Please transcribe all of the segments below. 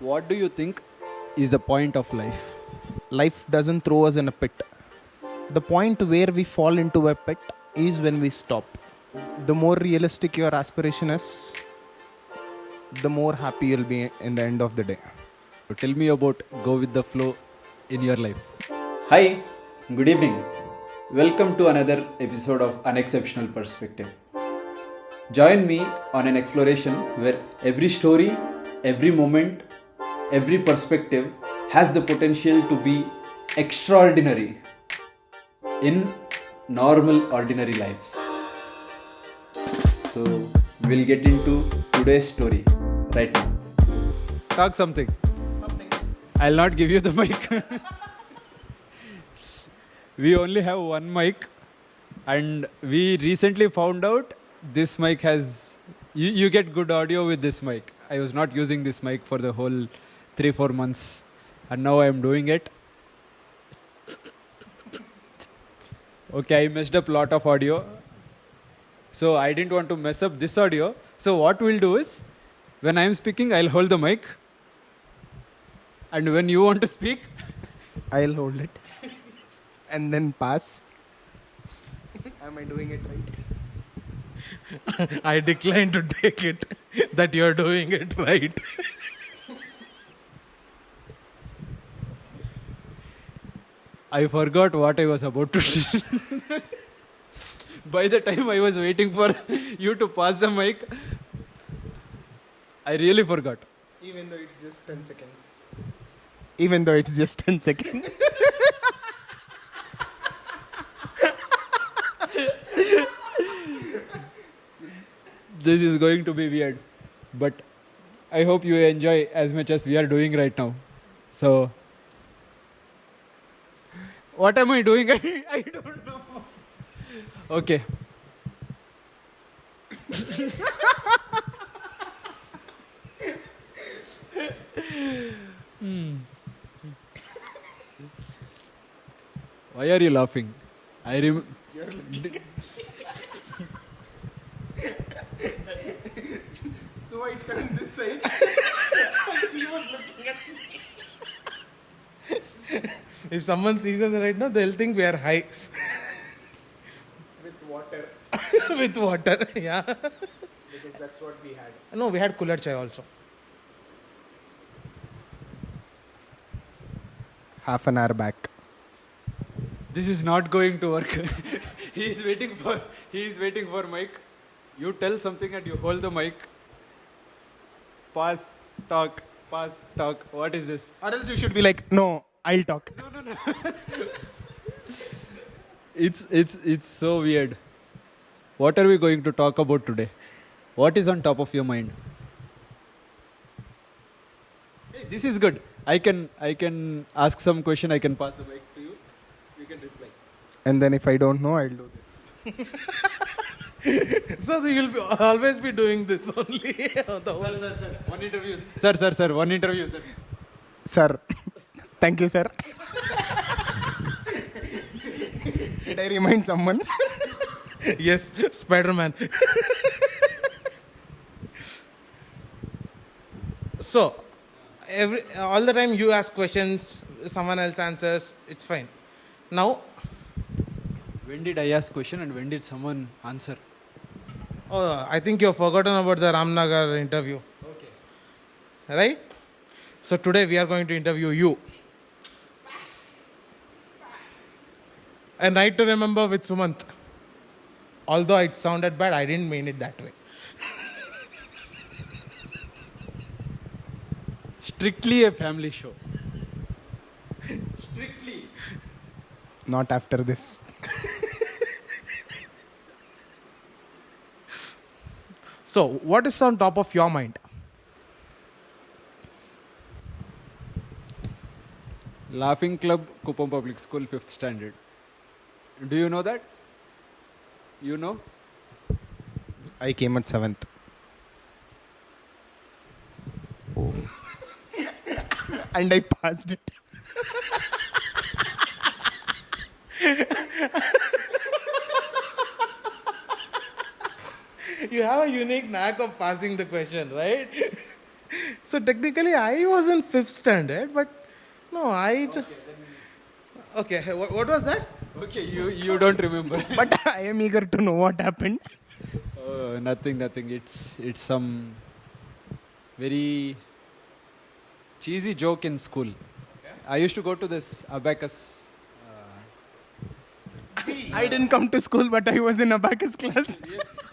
What do you think is the point of life? Life doesn't throw us in a pit. The point where we fall into a pit is when we stop. The more realistic your aspiration is, the more happy you'll be in the end of the day. So tell me about go with the flow in your life. Hi, good evening. Welcome to another episode of Unexceptional Perspective. Join me on an exploration where every story, every moment, every perspective has the potential to be extraordinary in normal, ordinary lives. So, we'll get into today's story right now. Talk something. I'll not give you the mic. We only have one mic, and we recently found out this mic has. You get good audio with this mic. I was not using this mic for the whole 3-4 months, and now I am doing it. Okay, I messed up a lot of audio. So I didn't want to mess up this audio. So what we'll do is, when I'm speaking, I'll hold the mic. And when you want to speak, I'll hold it and then pass. Am I doing it right? I decline to take it that you're doing it right. I forgot what I was about to do. By the time I was waiting for you to pass the mic, I really forgot. Even though it's just 10 seconds. Even though it's just 10 seconds. This is going to be weird. But I hope you enjoy as much as we are doing right now. So, what am I doing? I don't know. Okay. Why are you laughing? So I turned this side. He was looking at me. If someone sees us right now, they'll think we are high. With water. With water, yeah. Because that's what we had. No, we had cooler chai also. Half an hour back. This is not going to work. He is waiting for mic. You tell something and you hold the mic. Pass, talk. What is this? Or else you should be like, no, I'll talk. No. It's so weird. What are we going to talk about today? What is on top of your mind? Hey, this is good. I can ask some question. I can pass the mic to you. You can reply. And then if I don't know, I'll do this. So you'll always be doing this only. Sir. One interview. Sir. One interview, sir. Sir. Thank you, sir. Did I remind someone? Yes, Spider-Man. So, all the time you ask questions, someone else answers, it's fine. Now, When did I ask question and when did someone answer? I think you've forgotten about the Ramnagar interview. Okay. Right? So today we are going to interview you. A night to remember with Sumanth. Although it sounded bad, I didn't mean it that way. Strictly a family show. Strictly. Not after this. So, what is on top of your mind? Laughing Club, Kuppam Public School, 5th standard. Do you know that? You know? I came at 7th. And I passed it. You have a unique knack of passing the question, right? So technically, I was in 5th standard, but no, Okay, what was that? Okay, you don't remember. But I am eager to know what happened. Nothing. It's some very cheesy joke in school. I used to go to this abacus. I didn't come to school, but I was in abacus class.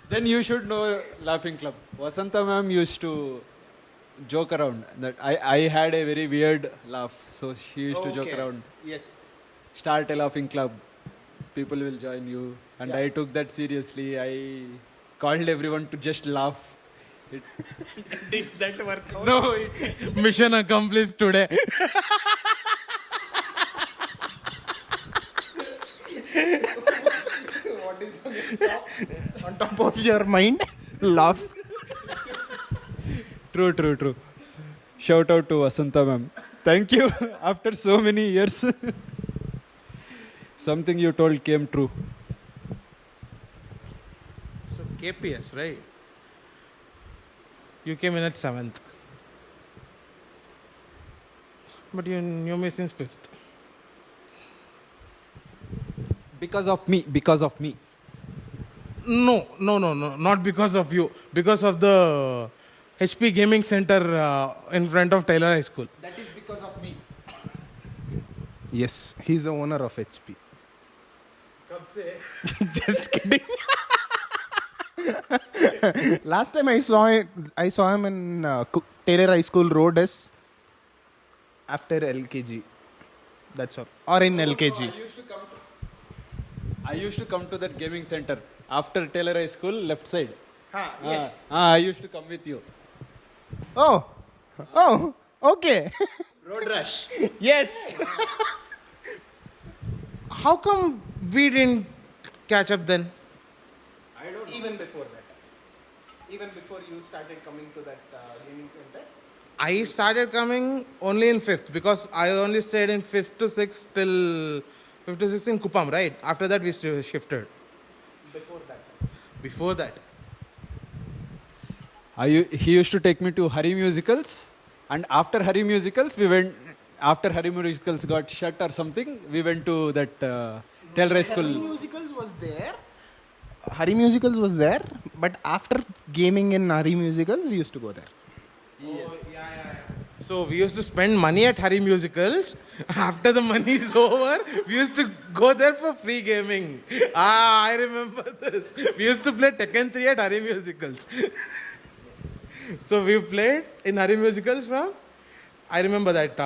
Then you should know Laughing Club. Vasanta ma'am used to joke around that I had a very weird laugh, so she used to joke around. Yes. Start a laughing club. People will join you, and I took that seriously. I called everyone to just laugh. Did that work out? No, Mission accomplished today. What is on top of your mind? Laugh. True. Shout out to Vasanta ma'am. Thank you. After so many years, something you told came true. So KPS, right? You came in at 7th. But you knew me since 5th. Because of me. No, not because of you. Because of the HP Gaming Center in front of Taylor High School. That is because of me. Yes, he's the owner of HP. Just kidding. Last time I saw him in Taylor High School Road is after LKG. That's all. Or in LKG. I used to come to that gaming center after Taylor High School, left side. Yes. I used to come with you. Oh, okay. Road rush. Yes. How come we didn't catch up then? I don't know. Even before that. Even before you started coming to that gaming center. I started coming only in 5th because I only stayed in 5th to 6th till 5th to 6th in Kuppam, right? After that we shifted. Before that. He used to take me to Hari musicals, and after Hari musicals, after Hari musicals got shut or something, we went to that Taylor High School. Hari Musicals was there, but after gaming in Hari Musicals, we used to go there. Yes. Oh, yeah. So we used to spend money at Hari Musicals. After the money is over, we used to go there for free gaming. I remember this. We used to play Tekken 3 at Hari Musicals. So we played in Hari Musicals from, I remember that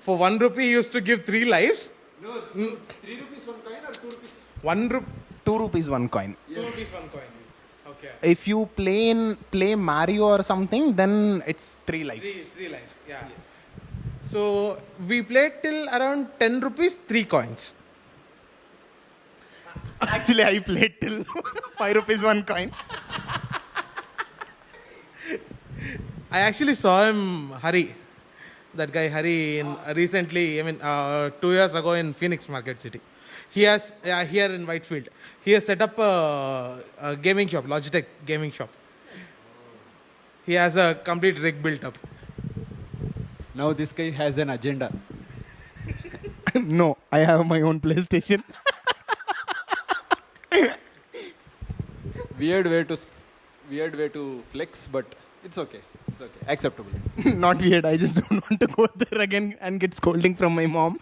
for 1 rupee, he used to give 3 lives. No, 3 rupees 1 coin or 2 rupees? 1 rupee. 2 rupees 1 coin. 2 rupees 1 coin. Okay. If you play Mario or something, then it's 3 lives. 3 lives, yeah. Yes. So we played till around 10 rupees, 3 coins. Actually, I played till 5 rupees 1 coin. I actually saw him, Hari. That guy Hari recently, 2 years ago in Phoenix Market City. He has, here in Whitefield, he has set up a gaming shop, Logitech gaming shop. He has a complete rig built up. Now this guy has an agenda. No, I have my own PlayStation. Weird way to flex, but it's okay. Acceptable. Not weird. I just don't want to go there again and get scolding from my mom.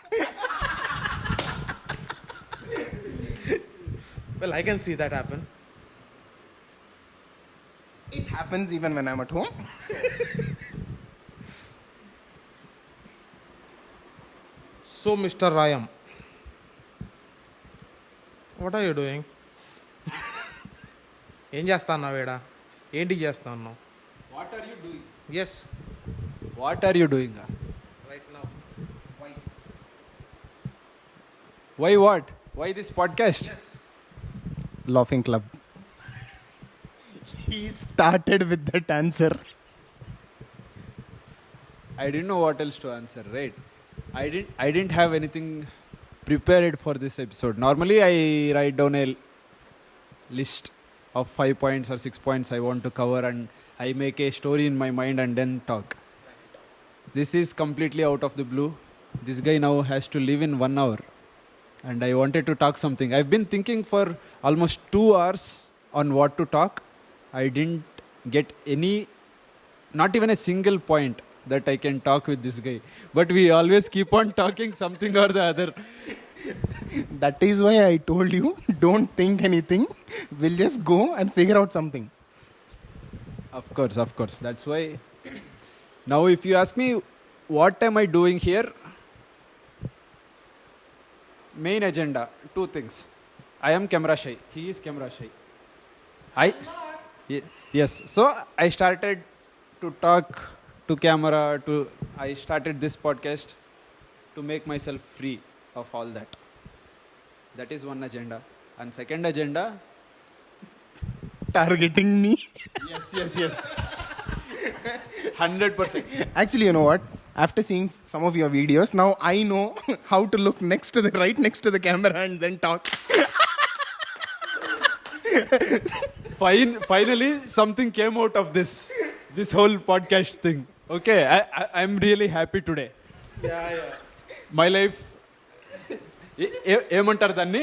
Well, I can see that happen. It happens even when I'm at home. So, Mr. Rayam, what are you doing? ఏం చేస్తున్నావు ఈడ ఏంటి చేస్తున్నావు? What are you doing? Yes. What are you doing? Right now. Why? Why what? Why this podcast? Yes. Laughing Club. He started with that answer. I didn't know what else to answer, right? I didn't have anything prepared for this episode. Normally I write down a list of 5 points or 6 points I want to cover, and I make a story in my mind and then talk. This is completely out of the blue. This guy now has to leave in 1 hour. And I wanted to talk something. I've been thinking for almost 2 hours on what to talk. I didn't get not even a single point that I can talk with this guy. But we always keep on talking something or the other. That is why I told you, don't think anything. We'll just go and figure out something. Of course. That's why. Now, if you ask me, what am I doing here? Main agenda, 2 things. I am camera shy. He is camera shy. Yes. So I started to talk to camera. I started this podcast to make myself free of all that. That is one agenda. And second agenda. Targeting me. Yes. 100%. Actually, you know what? After seeing some of your videos, now I know how to look right next to the camera and then talk. Finally, something came out of this whole podcast thing. Okay, I'm really happy today. Yeah. My life. ఏమంటారు దాన్ని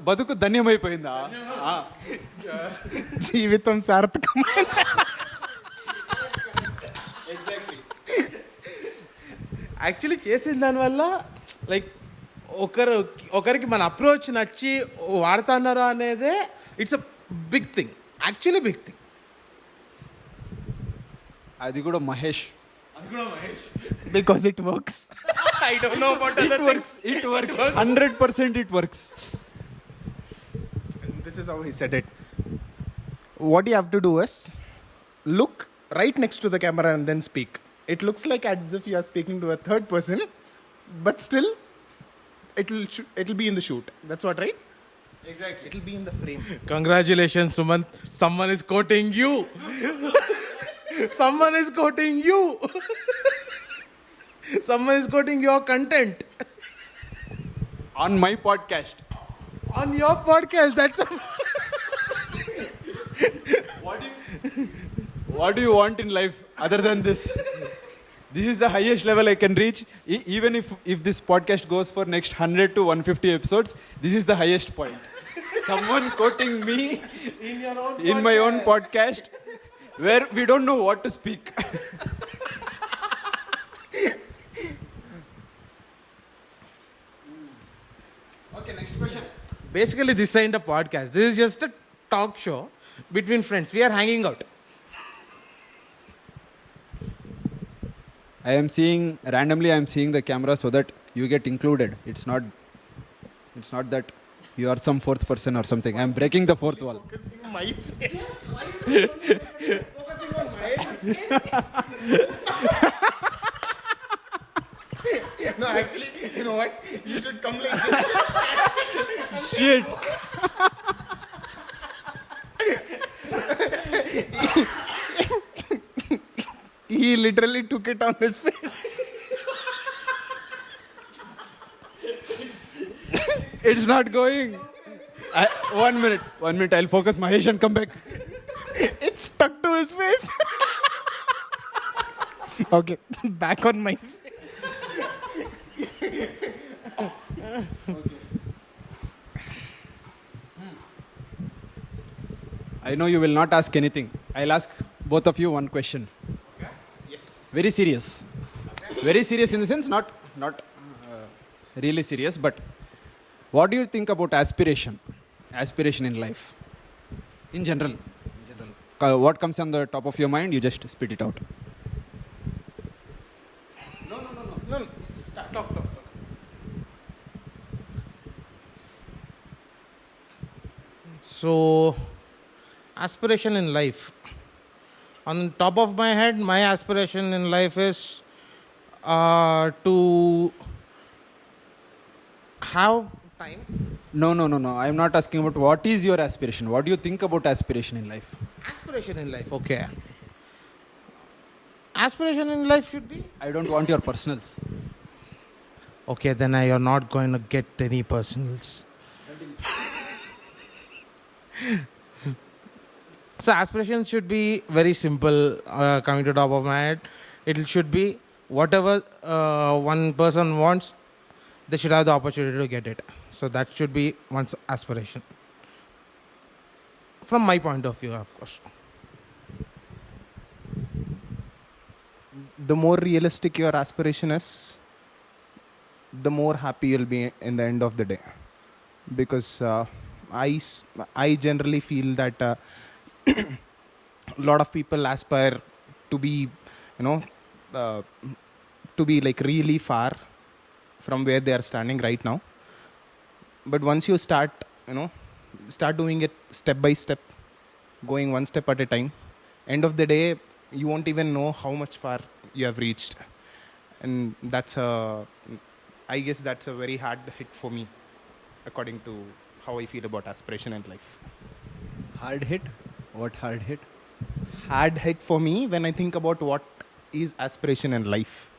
బతుకు ధన్యమైపోయిందా జీవితం సార్థకం. Actually చేసిన దానివల్ల like ఒకరికి మన approach నచ్చి వాడుతున్నారు అనేదే it's a big thing, actually big thing. అది కూడా Mahesh. Because it works. I don't know about other things. It works. 100% it works. This is how he said it. What you have to do is look right next to the camera and then speak. It looks like as if you are speaking to a third person, but still it'll be in the shoot. That's what, right? Exactly. It'll be in the frame. Congratulations, Sumanth. Someone is quoting you. Someone is quoting you. Someone is quoting your content On my podcast. on your podcast. That's What do you want in life other than this? This is the highest level I can reach. Even if this podcast goes for next 100 to 150 episodes, this is the highest point. Someone quoting me in your own in my own podcast where we don't know what to speak. Okay, next question. Basically, this ain't a podcast. This is just a talk show between friends. We are hanging out. I am seeing the camera so that you get included. It's not that you are some fourth person or something. I am breaking the fourth wall. Focusing my face. No, actually, you know what? You should come like this. Shit. He literally took it on his face. It's not going. One minute. I'll focus Mahesh and come back. It's stuck to his face. Okay, back on my face. I know you will not ask anything. I'll ask both of you one question. Okay. Yes. Very serious. Very serious in the sense, not really serious, but what do you think about aspiration? Aspiration in life. In general. What comes on the top of your mind, you just spit it out. No. Talk. So, aspiration in life. On top of my head, my aspiration in life is to have time. No. I'm not asking about what is your aspiration. What do you think about aspiration in life? Aspiration in life, okay. Aspiration in life should be... I don't want your personals. Okay, then you're not going to get any personals. So aspirations should be very simple, coming to top of my head. It should be whatever one person wants, they should have the opportunity to get it. So that should be one's aspiration. From my point of view, of course. The more realistic your aspiration is, the more happy you'll be in the end of the day. Because I generally feel that a lot of people aspire to be, to be like really far from where they are standing right now. But once you start doing it step by step, going one step at a time, end of the day, you won't even know how much far you have reached. And I guess that's a very hard hit for me, according to how I feel about aspiration in life. Hard hit? What hard hit? Hard hit for me when I think about what is aspiration in life.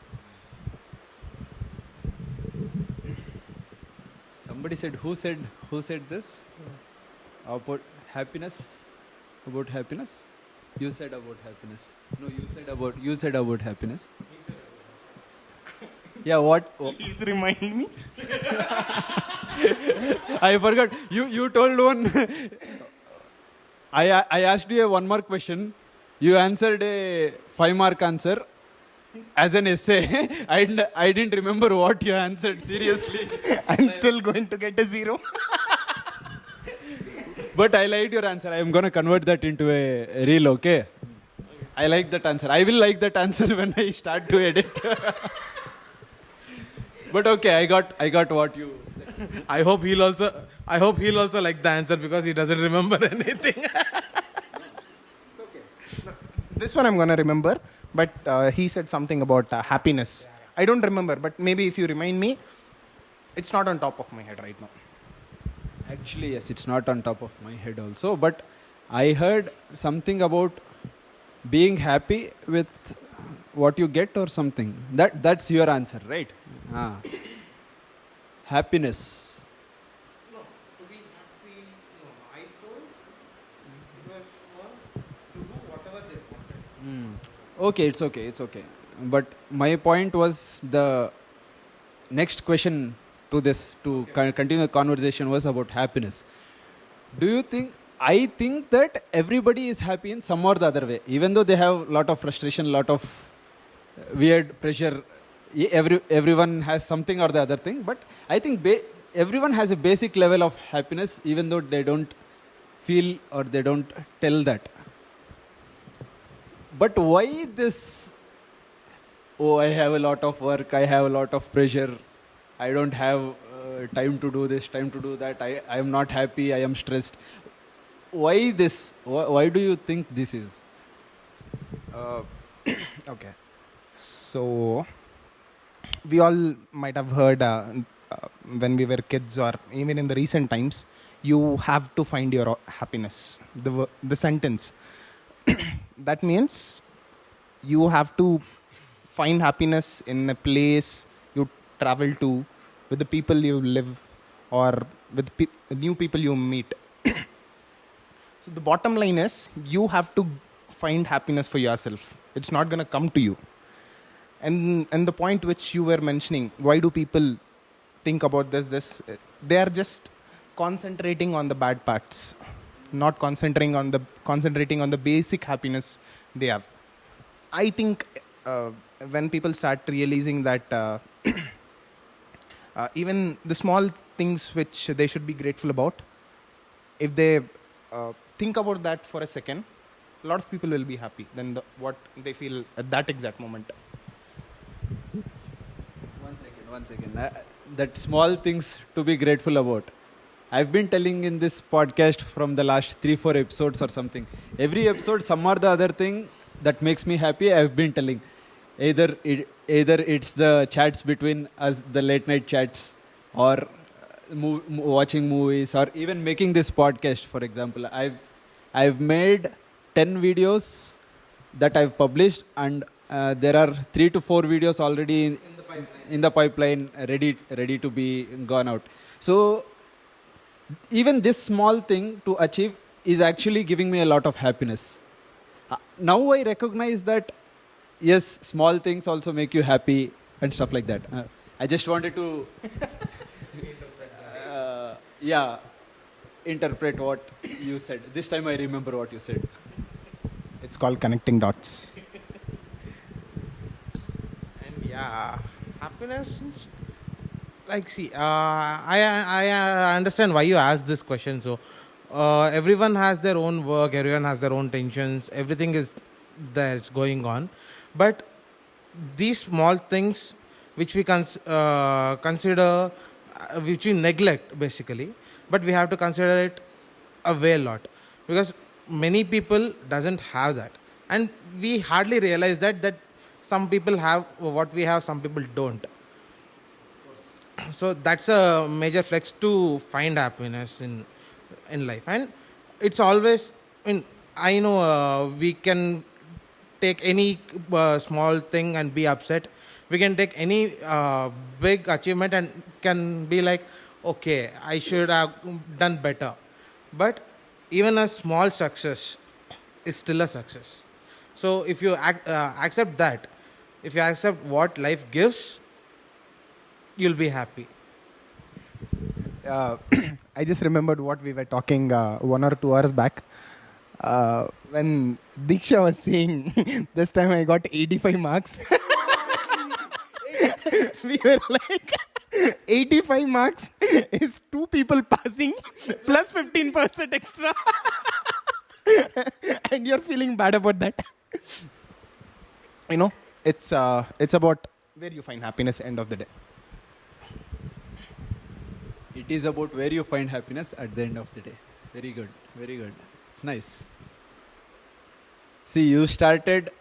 Somebody said, who said this? About happiness? About happiness? You said about happiness. No, you said about happiness. Yeah, what? Please remind me. I forgot. You told one. I asked you a 1 mark question. You answered a 5 mark answer as an essay. I didn't remember what you answered. Seriously. I'm still going to get a 0. But I liked your answer. I am going to convert that into a reel, okay? I like that answer. I will like that answer when I start to edit. But okay, I got what you said. I hope he'll also like the answer because he doesn't remember anything. It's okay. This one I'm going to remember, but he said something about happiness. I don't remember, but maybe if you remind me, it's not on top of my head right now. Actually, yes, it's not on top of my head also. But I heard something about being happy with what you get or something. That's your answer, right? Happiness. No, to be happy, no. I told it was more to do whatever they wanted. Okay, it's okay. But my point was the next question to this, to continue the conversation, was about happiness. Do you think, I think that everybody is happy in some or the other way, even though they have a lot of frustration, lot of weird pressure. Everyone has something or the other thing, but I think everyone has a basic level of happiness, even though they don't feel or they don't tell that. But why this? Oh, I have a lot of work, I have a lot of pressure, I don't have time to do this, time to do that, I am not happy, I am stressed. Why this? Why do you think this is? Okay. So, we all might have heard when we were kids or even in the recent times, you have to find your happiness. The sentence. That means you have to find happiness in a place you travel to, with the people you live, or with new people you meet. So the bottom line is, you have to find happiness for yourself. It's not going to come to you. And the point which you were mentioning, why do people think about this? They are just concentrating on the bad parts, not concentrating on the basic happiness they have. I think when people start realizing that even the small things which they should be grateful about, if they think about that for a second, a lot of people will be happy than what they feel at that exact moment. One second. That small things to be grateful about. I've been telling in this podcast from the last 3-4 episodes or something. Every episode, some or the other thing that makes me happy, I've been telling. Either it's the chats between us, the late night chats, or watching movies, or even making this podcast, for example. I've made 10 videos that I've published, and there are 3 to 4 videos already in the pipeline, ready to be gone out. So even this small thing to achieve is actually giving me a lot of happiness. Now I recognize that yes, small things also make you happy and stuff like that. I just wanted to, yeah, interpret what you said. This time I remember what you said. It's called connecting dots. And yeah, happiness is like, see, I understand why you asked this question. So, everyone has their own work, everyone has their own tensions, everything is there, it's going on. But these small things which we consider, which we neglect basically, but we have to consider it a way lot, because many people doesn't have that, and we hardly realize that some people have what we have, some people don't. So that's a major flex to find happiness in life. And it's always, I know, we can take any small thing and be upset. We can take any big achievement and can be like, okay, I should have done better. But even a small success is still a success. So if you accept that, if you accept what life gives, you'll be happy. I just remembered what we were talking 1 or 2 hours back. When Diksha was saying, this time I got 85 marks. We were like, 85 marks is 2 people passing plus 15% extra. And you're feeling bad about that. You know, it's about where you find happiness end of the day. It is about where you find happiness at the end of the day. Very good. Very good. It's nice. See, you started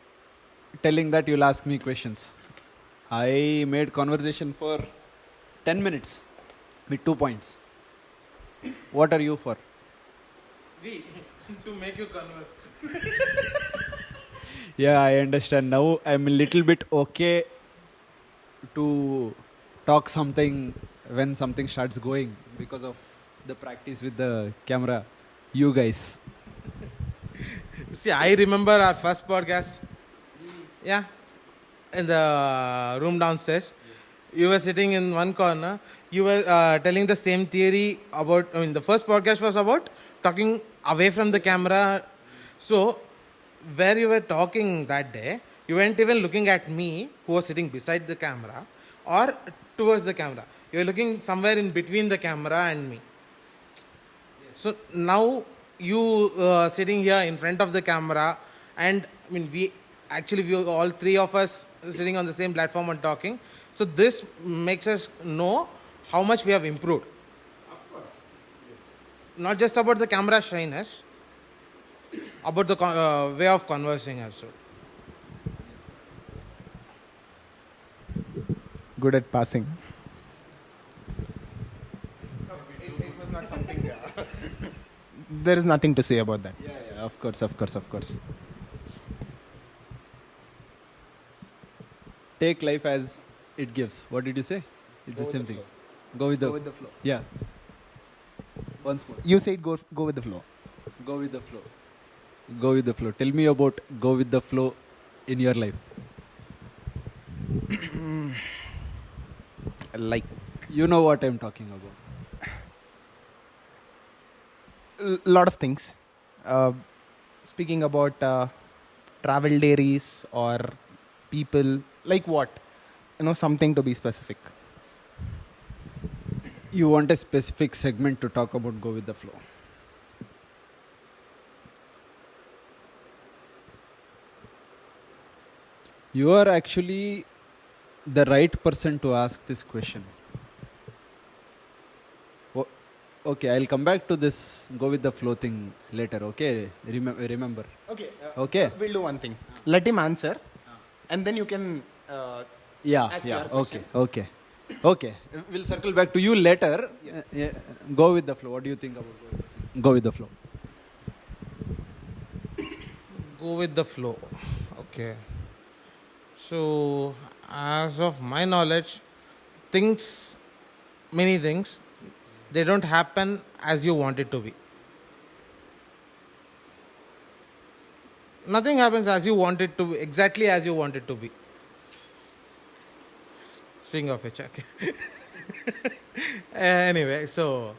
telling that you'll ask me questions. I made conversation for 10 minutes with 2 points. What are you for? To make you converse. Yeah, I understand. Now I'm a little bit okay to talk something when something starts going because of the practice with the camera. You guys. See, I remember our first podcast. Yeah. In the room downstairs. You were sitting in one corner. You were telling the same theory about, the first podcast was about talking away from the camera. So, where you were talking that day, you weren't even looking at me, who was sitting beside the camera, or towards the camera. You were looking somewhere in between the camera and me. So now you sitting here in front of the camera, and we all 3 of us sitting on the same platform and talking. So this makes us know how much we have improved. Of course. Yes. Not just about the camera shyness, about the way of conversing also. Good at passing. It was not something. There is nothing to say about that. Yeah, of course. Take life as it gives. What did you say? It's the same thing. Go with the flow. Yeah. Once more. You said go with the flow. Go with the flow. Go with the flow. Tell me about go with the flow in your life. Like, you know what I'm talking about. a lot of things. Speaking about travel diaries or people, like what? Something to be specific. You want a specific segment to talk about go with the flow. You are actually the right person to ask this question. Okay, I'll come back to this go with the flow thing later, okay? Remember. Okay. We'll do one thing. Let him answer, and then you can ask your question. Okay. We'll circle back to you later. Yes. Go with the flow. What do you think about go with the flow? Go with the flow. Okay. So, as of my knowledge, many things, they don't happen as you want it to be. nothing happens as you want it to be, exactly as you want it to be. Speaking of which, okay. Anyway, so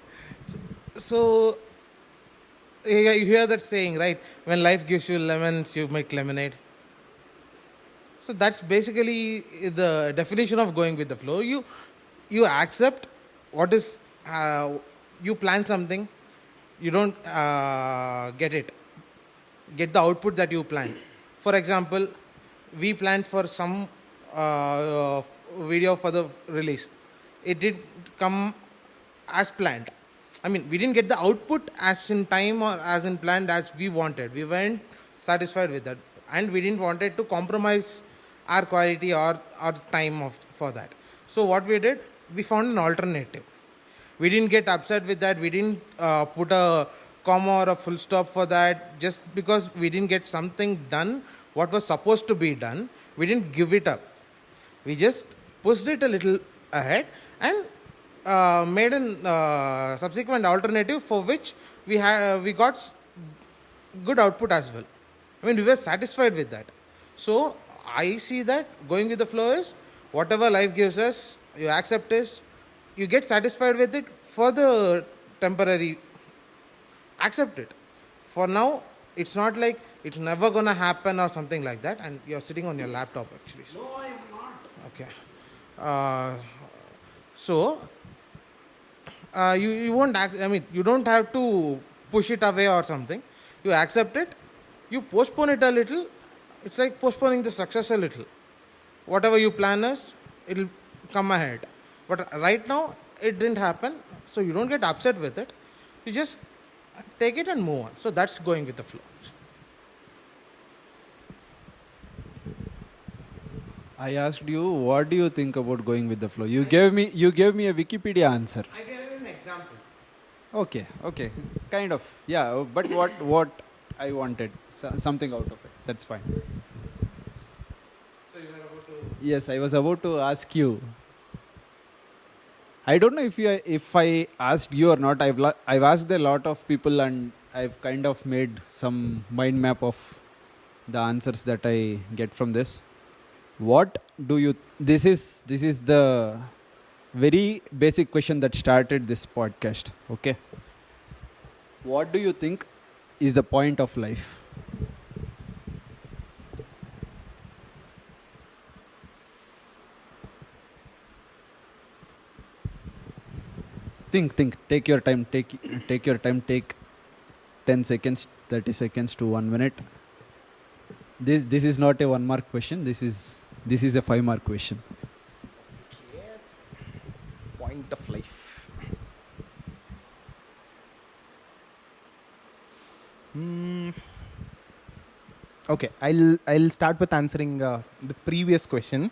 you hear that saying, right? When life gives you lemons, you make lemonade. So that's basically the definition of going with the flow. You accept what is you plan something, you don't get the output that you planned. For example, we planned for some video for the release. It didn't come as planned. I mean, we didn't get the output as in time or as in planned as we wanted. We weren't satisfied with that, and we didn't wanted to compromise our quality or time for that. So what we did, we found an alternative. We didn't get upset with that. We didn't put a comma or a full stop for that just because we didn't get something done what was supposed to be done. We didn't give it up. We just pushed it a little ahead and made a subsequent alternative for which we got good output as well. I mean, we were satisfied with that. So I see that going with the flow is whatever life gives us, you accept it, you get satisfied with it for the temporary. Accept it. For now, it's not like it's never going to happen or something like that, and you're sitting on your laptop actually. So. No, I am not. Okay. You won't I mean, you don't have to push it away or something. You accept it. You postpone it a little. It's like postponing the success a little. Whatever you plan is, it'll come ahead. But right now, it didn't happen. So you don't get upset with it. You just take it and move on. So that's going with the flow. I asked you, what do you think about going with the flow? You gave me a Wikipedia answer. I gave you an example. Okay, kind of, yeah. But what I wanted, something out of it. That's fine. So you were about to. Yes, I was about to ask you. I don't know if I asked you or not. I've asked a lot of people and I've kind of made some mind map of the answers that I get from this. What do you? This is the very basic question that started this podcast. Okay. What do you think is the point of life? Think. Take your time. Take your time. Take 10 seconds, 30 seconds to 1 minute. This is not a 1 mark question. This is a 5 mark question. Okay. Point of life. Okay, I'll start with answering the previous question.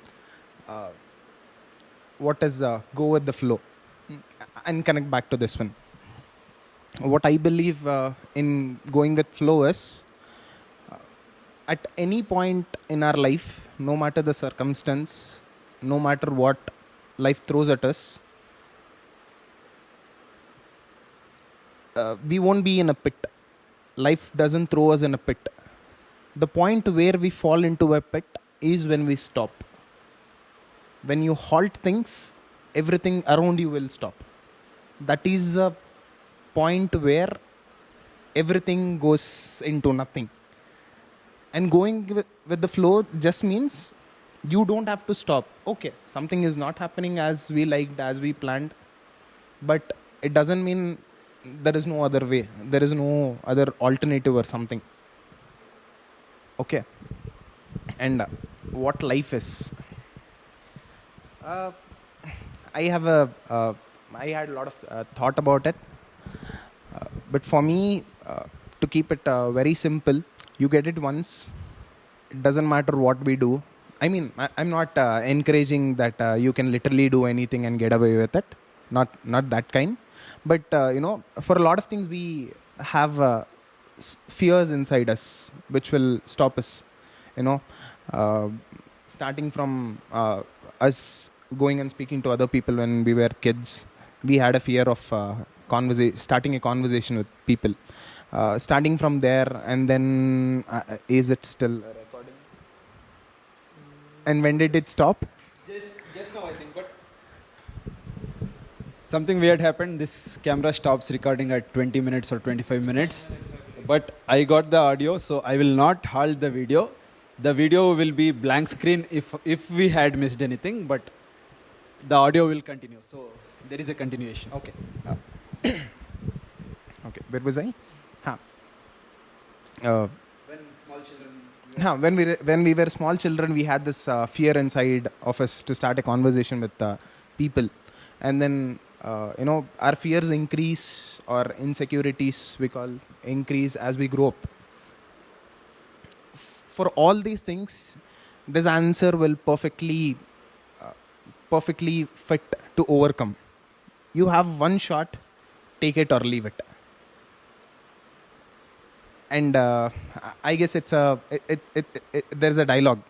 What is go with the flow? And connect back to this one. What I believe in going with flow is at any point in our life, no matter the circumstance, no matter what life throws at us, we won't be in a pit. Life doesn't throw us in a pit. The point where we fall into a pit is when we stop. When you halt things, everything around you will stop. That is a point where everything goes into nothing. And going with the flow just means you don't have to stop. Okay, something is not happening as we liked, as we planned, but it doesn't mean there is no other way. There is no other alternative or something. Okay. And what life is. I had a lot of thought about it. But for me, to keep it very simple, you get it once. It doesn't matter what we do. I mean, I'm not encouraging that you can literally do anything and get away with it. Not that kind. But, for a lot of things, we have fears inside us which will stop us. Starting from us going and speaking to other people when we were kids, we had a fear of starting a conversation with people. starting from there, and then is it still recording? And when did it stop? Just now, I think, but something weird happened. This camera stops recording at 20 minutes or 25 minutes. But I got the audio, so I will not halt the video. The video will be blank screen if we had missed anything, but the audio will continue. So there is a continuation. Okay. Okay. Where was I? When small children. When we were small children, we had this fear inside of us to start a conversation with people, and then our fears increase, or insecurities we call increase as we grow up. For all these things, this answer will perfectly fit to overcome. You have one shot, take it or leave it. And I guess it's there's a dialogue.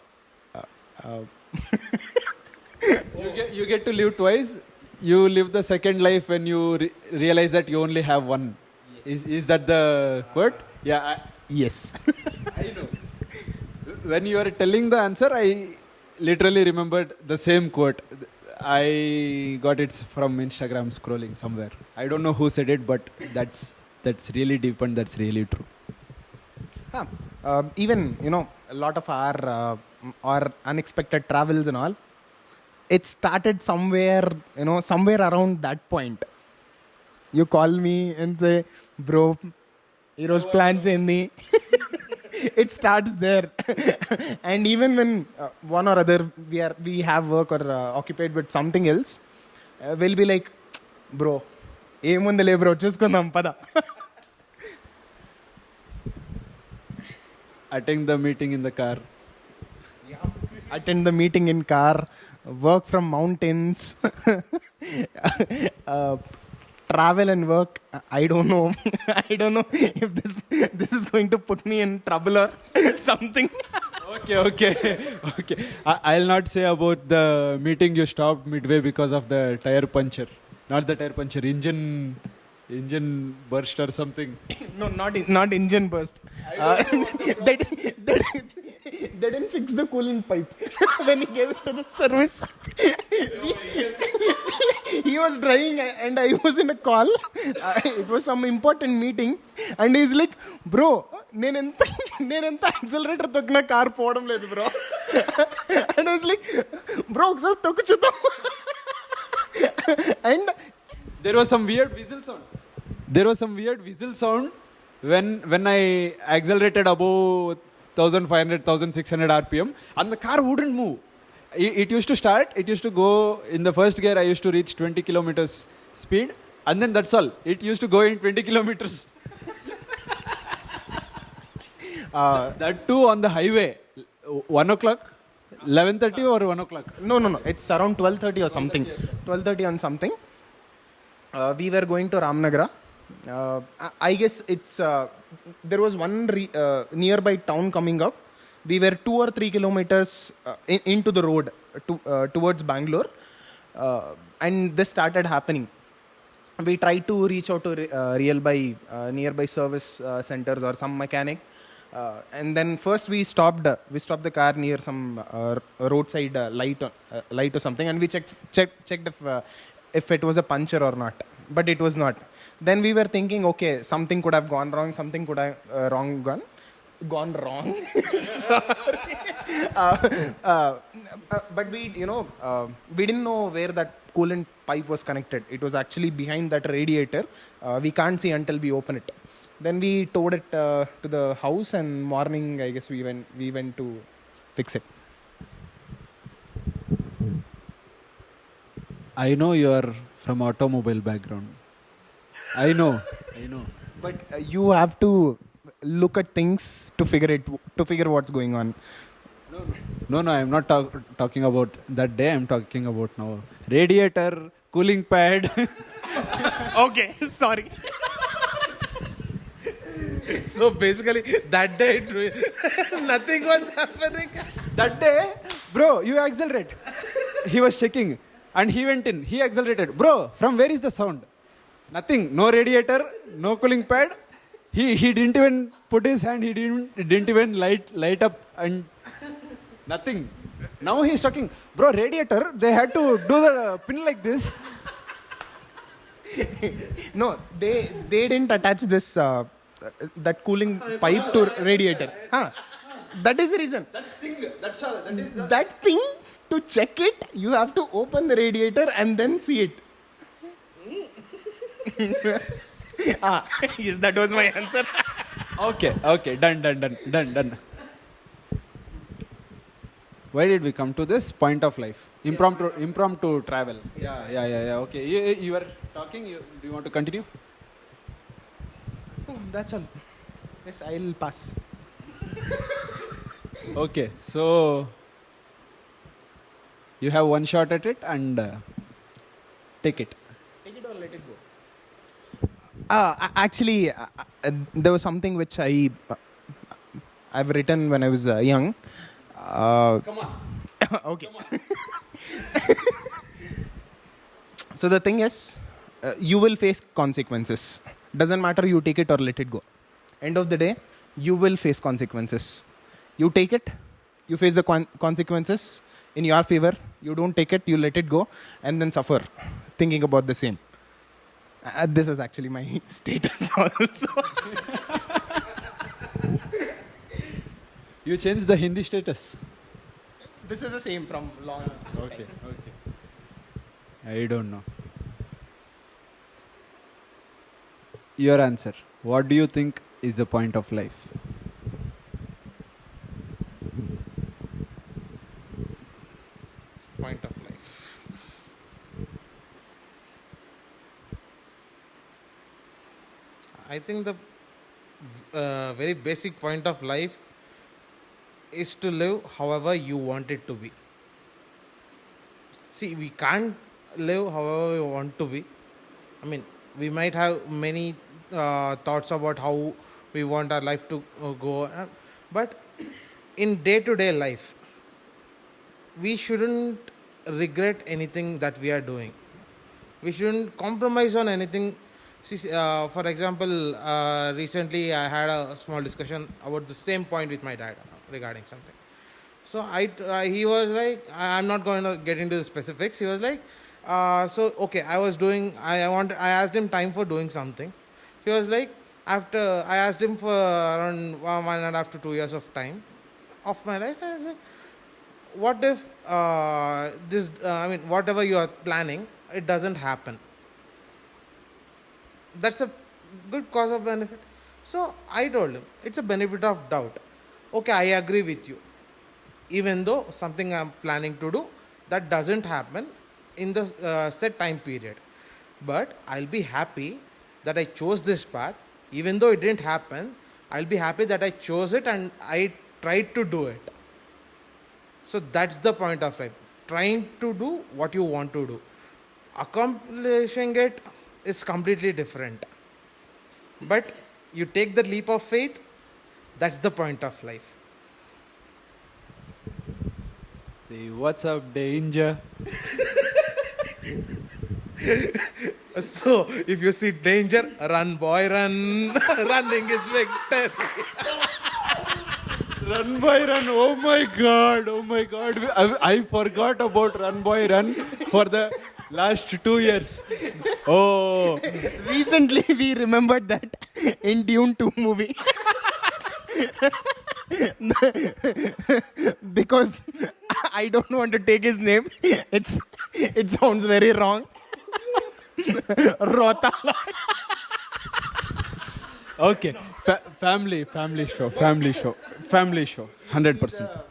You get to live twice. You live the second life when you realize that you only have one. Yes. Is that the quote? Yeah. Yes. I know. When you are telling the answer, I literally remembered the same quote. I got it from Instagram scrolling somewhere. I don't know who said it, but that's really deep and that's really true. Even a lot of our unexpected travels and all, it started somewhere around that point. You call me and say, bro, heroes plans in the it starts there. And even when one or other we have work or occupied with something else, we'll be like, bro, ఏముందిలే bro, చూసుకుందాం పద. Attend the meeting in the car. Attend the meeting in car, work from mountains, travel and work. I don't know. I don't know if this is going to put me in trouble or something. Okay. I'll not say about the meeting you stopped midway because of the tire puncture. Not the tire puncture, engine burst or something. No, not engine burst. They didn't fix the coolant pipe when he gave it to the service. He was driving and I was in a call. It was some important meeting and he's like, bro, నేనెంత accelerator తొక్కినా car పోవడం లేదు bro. And I was like, bro, ఒకసారి తొక్కు చూద్దాం. And there was some weird whistle sound when I accelerated above 1500, 1600 RPM and the car wouldn't move. It used to start, it used to go in the first gear. I used to reach 20 kilometers speed and then that's all. It used to go in 20 kilometers. That too on the highway. 1 o'clock, 11:30 or 1 o'clock? No. It's around 12:30 or something. 12:30 on something. We were going to Ramnagara. I guess it's there was one nearby town coming up. We were 2 or 3 kilometers into the road towards Bangalore, and this started happening. We tried to reach out to nearby service centers or some mechanic, and then first we stopped the car near some roadside light or something, and we checked if it was a puncture or not, but it was not. Then we were thinking, okay, something could have gone wrong, something could have gone wrong. Sorry. But we didn't know where that coolant pipe was connected. It was actually behind that radiator. We can't see until we open it. Then we towed it to the house, and morning, I guess we went to fix it. I know you are from automobile background. I know. But you have to look at things to figure what's going on. No, I'm not talking about that day. I'm talking about now. Radiator, cooling pad. Okay, sorry. So basically, that day nothing was happening. That day, bro, you accelerate. He was checking and he went in. He accelerated. Bro, from where is the sound? Nothing. No radiator, no cooling pad. He didn't even put his hand. He didn't even light up and nothing. Now he's talking, bro. Radiator. They had to do the pin like this. No, they didn't attach this that cooling pipe to radiator. Huh. That is the reason. That thing, to check it, you have to open the radiator and then see it. Yes, that was my answer. Okay. Done. Why did we come to this point of life? Impromptu travel. Yeah. Okay. You were talking. Do you want to continue? That's all. Yes, I'll pass. Okay. So you have one shot at it and take it. Take it or let it go. Actually, there was something which I've written when I was young. Come on. Okay. So the thing is, you will face consequences. Doesn't matter you take it or let it go. End of the day, you will face consequences. You take it, you face the consequences in your favor. You don't take it, you let it go, and then suffer, thinking about the same. This is actually my status also. You changed the Hindi status. This is the same from long. Okay. I don't know. Your answer. What do you think is the point of life? Point of life. I think the very basic point of life is to live however you want it to be. See, we can't live however we want to be. I mean, we might have many thoughts about how we want our life to go, but in day-to-day life, we shouldn't regret anything that we are doing. We shouldn't compromise on anything. See, for example, recently I had a small discussion about the same point with my dad regarding something. So he was like, I'm not going to get into the specifics. He was like, okay, I asked him time for doing something. He was like, after I asked him for around 1.5 to 2 years of time of my life, I was like, what if whatever you are planning, it doesn't happen? That's a good cause of benefit. So I told him, it's a benefit of doubt. Okay, I agree with you. Even though something I'm planning to do, that doesn't happen in the set time period. But I'll be happy that I chose this path. Even though it didn't happen, I'll be happy that I chose it and I tried to do it. So that's the point of life. Trying to do what you want to do. Accomplishing it is completely different. But you take the leap of faith, that's the point of life. Say, what's up, danger? So, if you see danger, run, boy, run. Running is victory. Run, boy, run. Oh my God. I forgot about Run, Boy, Run for the last 2 years. Oh. Recently, we remembered that in Dune 2 movie. Because I don't want to take his name. It sounds very wrong. Rota. Okay. Family show. 100%.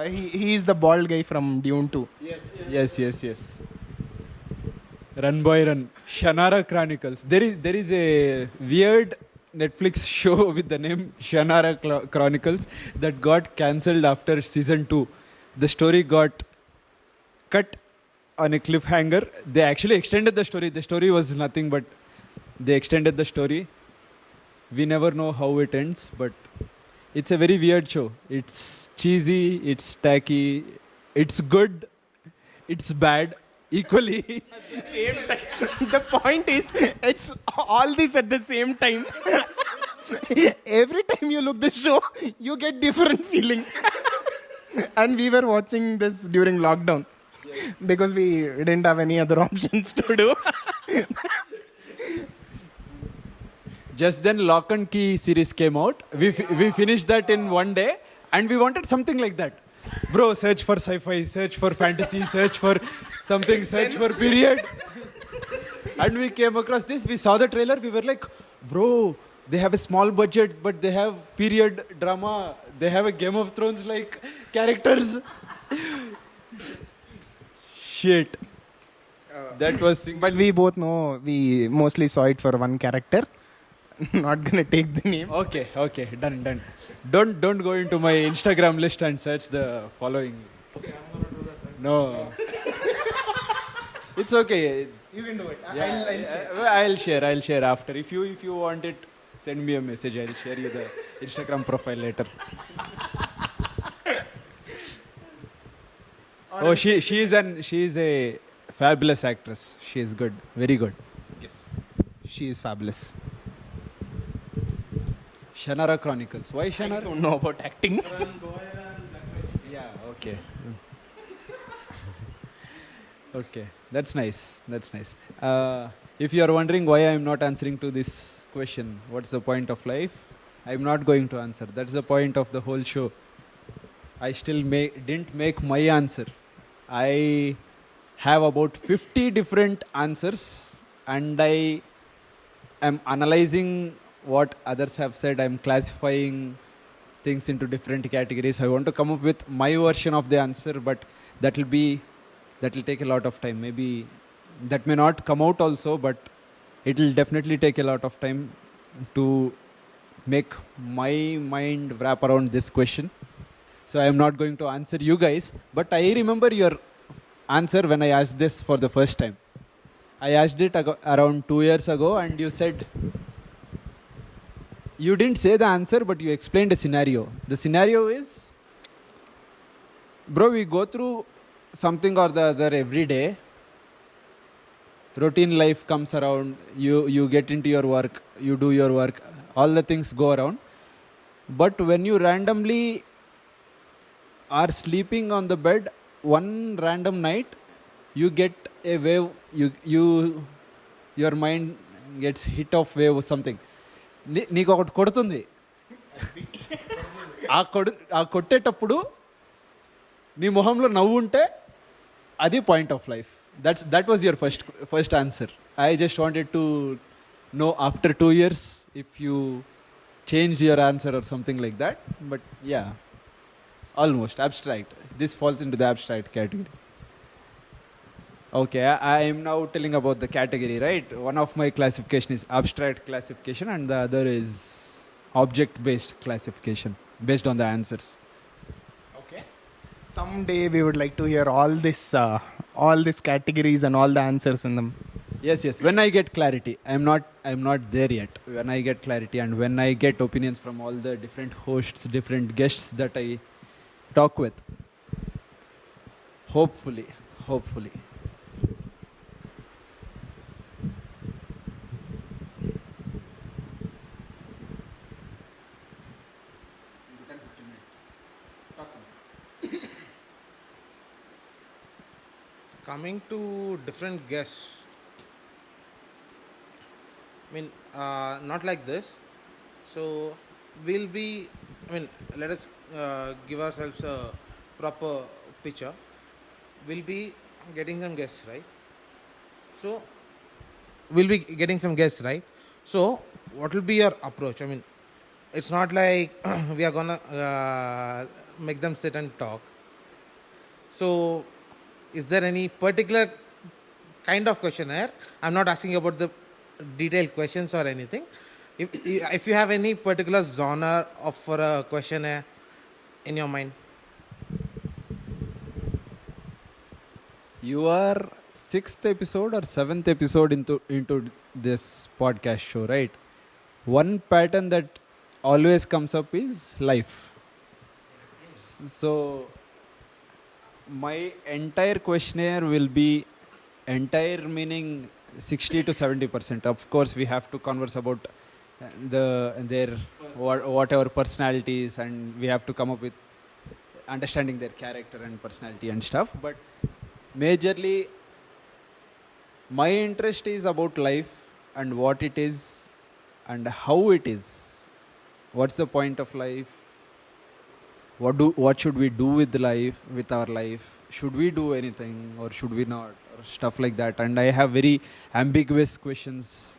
He is the bald guy from Dune 2. Yes. Run, Boy, Run. Shannara Chronicles. There is a weird Netflix show with the name Shannara Chronicles that got cancelled after season 2. The story got cut on a cliffhanger. They actually extended the story. The story was nothing, but they extended the story. We never know how it ends, but it's a very weird show. It's cheesy, it's tacky, it's good, it's bad, equally. At the same time. The point is, it's all this at the same time. Every time you look this show, you get different feeling. And we were watching this during lockdown because we didn't have any other options to do. Just then, Lock and Key series came out. We finished that in one day, and we wanted something like that. Bro, search for sci-fi, search for fantasy, search for something, search for period. And we came across this. We saw the trailer. We were like, bro, they have a small budget, but they have period drama. They have a Game of Thrones like characters. Shit. That was. But we both know we mostly saw it for one character. Not gonna take the name. Okay, done. Don't go into my Instagram list and search the following. Okay, I'm gonna do that. Right? No. It's okay. You can do it. Yeah, I'll share after. If you want it, send me a message. I'll share you the Instagram profile later. Oh, she is a fabulous actress. She is good, very good. Yes, she is fabulous. Shannara Chronicles. Why I Shannara? don't know about acting. Yeah. Okay. Okay, that's nice. If you are wondering why I am not answering to this question, what's the point of life? I am not going to answer. That's the point of the whole show. I still didn't make my answer. I have about 50 different answers, and I am analyzing what others have said. I'm classifying things into different categories. I want to come up with my version of the answer, but that will take a lot of time. Maybe that may not come out also, but it will definitely take a lot of time to make my mind wrap around this question. So I am not going to answer you guys, but I remember your answer when I asked this for the first time. I asked it around 2 years ago, and you said, you didn't say the answer, but you explained a scenario. The scenario is, bro, we go through something or the other every day. Routine life comes around, you get into your work, you do your work, all the things go around. But when you randomly are sleeping on the bed, one random night, you get a wave, your mind gets hit of wave or something. నీకు ఒకటి కొడుతుంది. ఆ కొట్టేటప్పుడు నీ మొహంలో నవ్వు ఉంటే అది point of life. That was your first answer. I just wanted to know after 2 years if you changed your answer or something like that. But yeah, almost abstract. This falls into the abstract category. Okay, I am now telling about the category, right? One of my classification is abstract classification, and the other is object-based classification based on the answers. Okay. Someday we would like to hear all these categories and all the answers in them. Yes. When I get clarity, I'm not there yet. When I get clarity and when I get opinions from all the different hosts, different guests that I talk with, hopefully. Coming to different guests, I mean, not like this. So we'll be, let us give ourselves a proper picture. We'll be getting some guests, right? So what will be your approach? I mean, it's not like we are gonna make them sit and talk. So is there any particular kind of questionnaire? I'm not asking about the detailed questions or anything. If you have any particular genre for a questionnaire in your mind. You are 6th episode or 7th episode into this podcast show, right? One pattern that always comes up is life. So my entire questionnaire will be, entire meaning 60 to 70%. Of course, we have to converse about their whatever personalities, and we have to come up with understanding their character and personality and stuff. But majorly, my interest is about life and what it is and how it is. What's the point of life? What should we do with our life? Should we do anything or should we not, or stuff like that? And I have very ambiguous questions.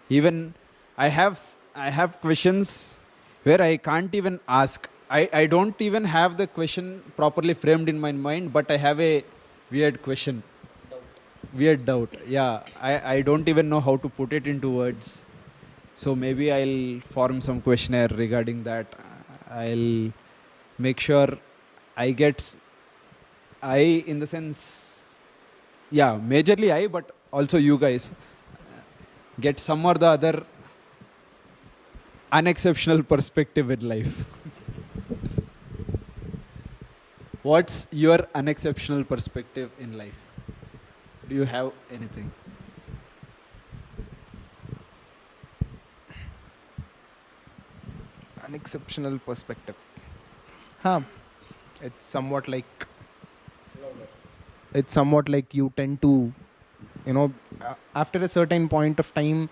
Even I have questions where I can't even ask. I don't even have the question properly framed in my mind, but I have a weird question. Weird doubt. Yeah, I don't even know how to put it into words. So maybe I'll form some questionnaire regarding that. I'll make sure I in the sense, yeah, majorly I, but also you guys get some or the other unexceptional perspective in life. What's your unexceptional perspective in life? Do you have anything? Unexceptional perspective. Huh. It's somewhat like you tend to, after a certain point of time,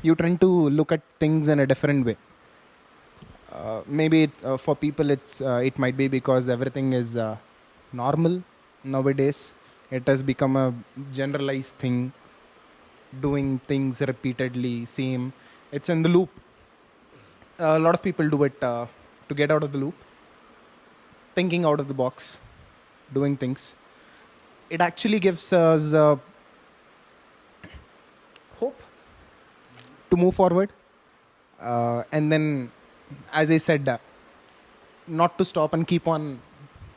you tend to look at things in a different way. Maybe for people it might be because everything is normal nowadays. It has become a generalized thing, doing things repeatedly, same. It's in the loop. A lot of people do it to get out of the loop, thinking out of the box, doing things. It actually gives us hope to move forward. And then, as I said, not to stop and keep on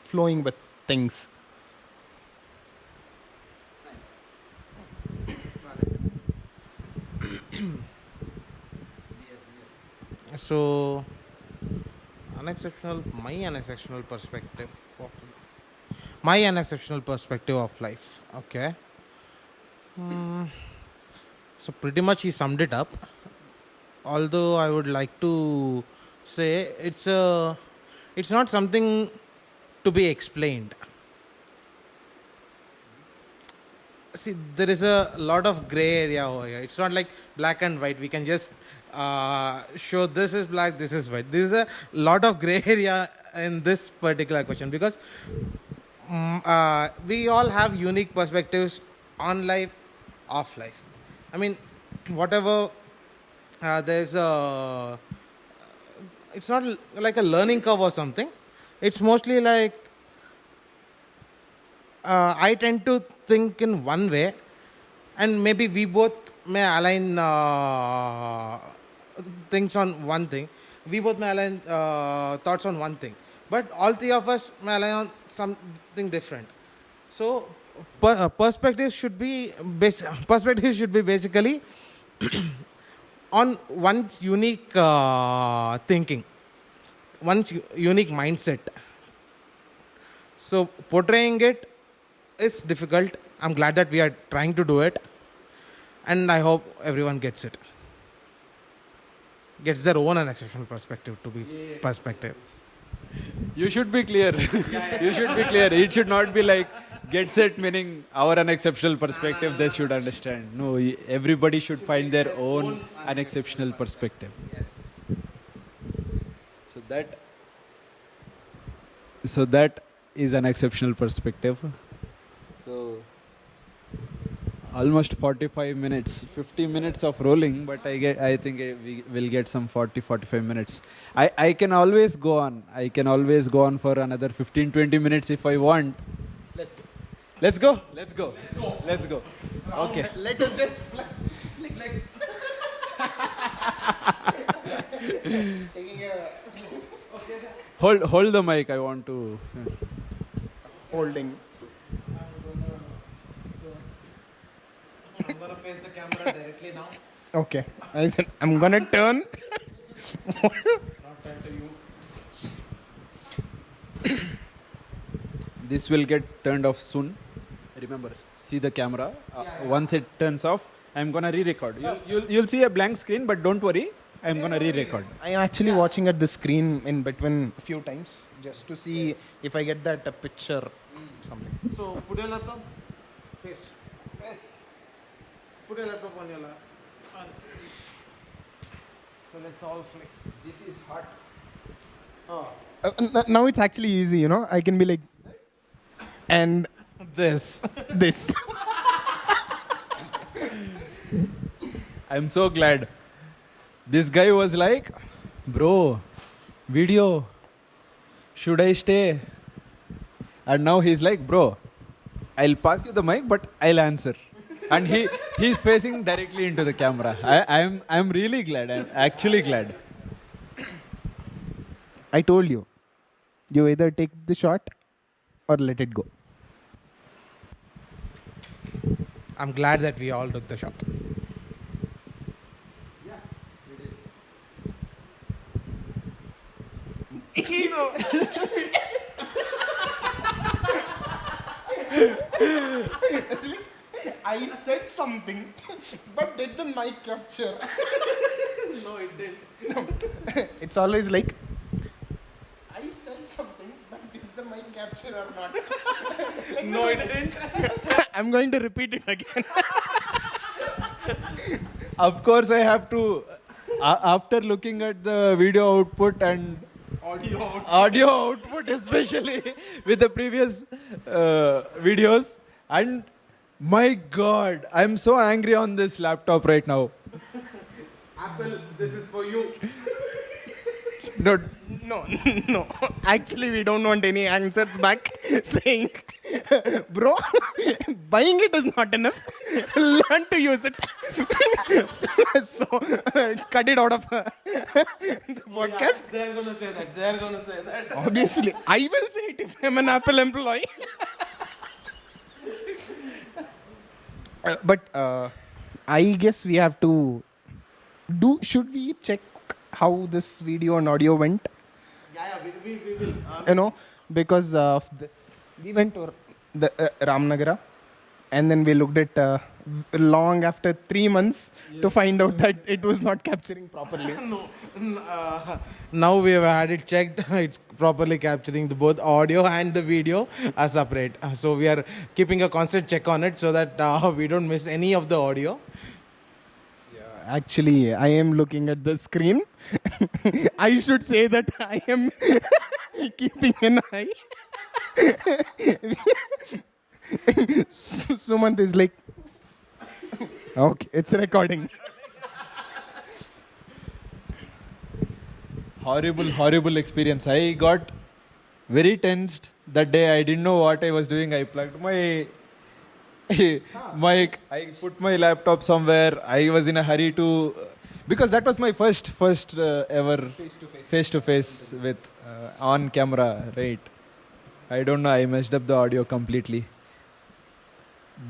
flowing with things. So, my unexceptional perspective of life. Okay. So pretty much he summed it up. Although I would like to say it's not something to be explained. See, there is a lot of gray area over here. It's not like black and white. We can just show this is black, this is white. There is a lot of gray area in this particular question because we all have unique perspectives on life, off life. I mean, whatever there's a, it's not like a learning curve or something. It's mostly like I tend to think in one way, and maybe we both may align things on one thing. We both may align thoughts on one thing, but all three of us may align on something different. So perspectives should be basically on one's unique thinking, one's unique mindset. So portraying it is difficult. I'm glad that we are trying to do it, and I hope everyone gets their own unexceptional perspective to be perspective. You should be clear. You should be clear. It should not be like gets it meaning our unexceptional perspective they should understand. No, everybody should find their own unexceptional perspective. Yes. So that is an exceptional perspective. So almost 45 minutes, 50 minutes of rolling, but I think we will get some 40-45 minutes. I can always go on. I can always go on for another 15-20 minutes if I want. Let's go. Okay. Let us just flex. Hold the mic. I want to. Holding. I'm going to face the camera directly now. Okay. I said I'm gonna turn. Not turn to you. This will get turned off soon. Remember, see the camera. Once it turns off, I'm gonna re-record. You'll see a blank screen, but don't worry. I'm gonna re-record. I am actually watching at the screen in between a few times just to see if I get that picture. Something. So put your laptop. Face. Put your laptop on your lap. On face. So let's all flex. This is hot. Oh. Now it's actually easy, you know. I can be like this and This. this. I'm so glad. This guy was like, bro, video, should I stay? And now he's like, bro, I'll pass you the mic, but I'll answer. And he's facing directly into the camera. I'm really glad. I'm actually glad. I told you. You either take the shot or let it go. I'm glad that we all took the shot. I said something, but did the mic capture? No, it didn't. It's always like, I said something, but did the mic capture or not? No, it didn't. I'm going to repeat it again. Of course, I have to. After looking at the video output and audio output, especially with the previous videos, and my God, I'm so angry on this laptop right now. Apple, this is for you. No. Actually, we don't want any answers back saying, bro, buying it is not enough. Learn to use it. So, cut it out of the podcast. They're gonna say that. Obviously, I will say it if I'm an Apple employee. But I guess we have to should we check how this video and audio went? Yeah, we will. You know, because of this, we went to the Ramnagara, and then we looked at long after 3 months to find out that it was not capturing properly. Now we have had it checked. It's properly capturing the both audio and the video are separate. So we are keeping a constant check on it so that we don't miss any of the audio. Actually, I am looking at the screen. I should say that I am keeping an eye. Sumanth is like, okay, it's recording. Horrible experience. I got very tensed that day. I didn't know what I was doing. I plugged my mic. I put my laptop somewhere. I was in a hurry to, because that was my first ever face to face with on camera, right? I don't know. I messed up the audio completely.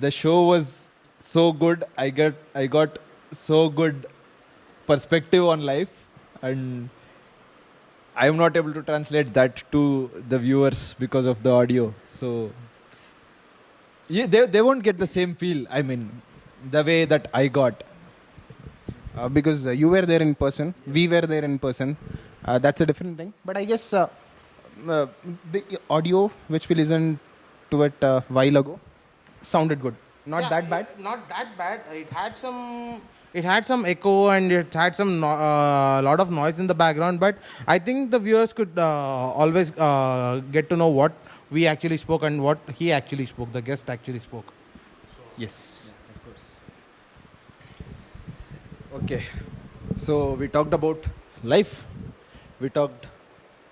The show was so good. I got so good perspective on life, and I am not able to translate that to the viewers because of the audio. So yeah, they won't get the same feel. I mean, the way that I got. Because you were there in person, we were there in person. That's a different thing. But I guess the audio which we listened to it a while ago sounded good. Not that bad. Not that bad. It had some echo and it had some lot of noise in the background. But I think the viewers could always get to know what we actually spoke and what he actually spoke. The guest actually spoke. Yes, of course. Okay, so we talked about life. We talked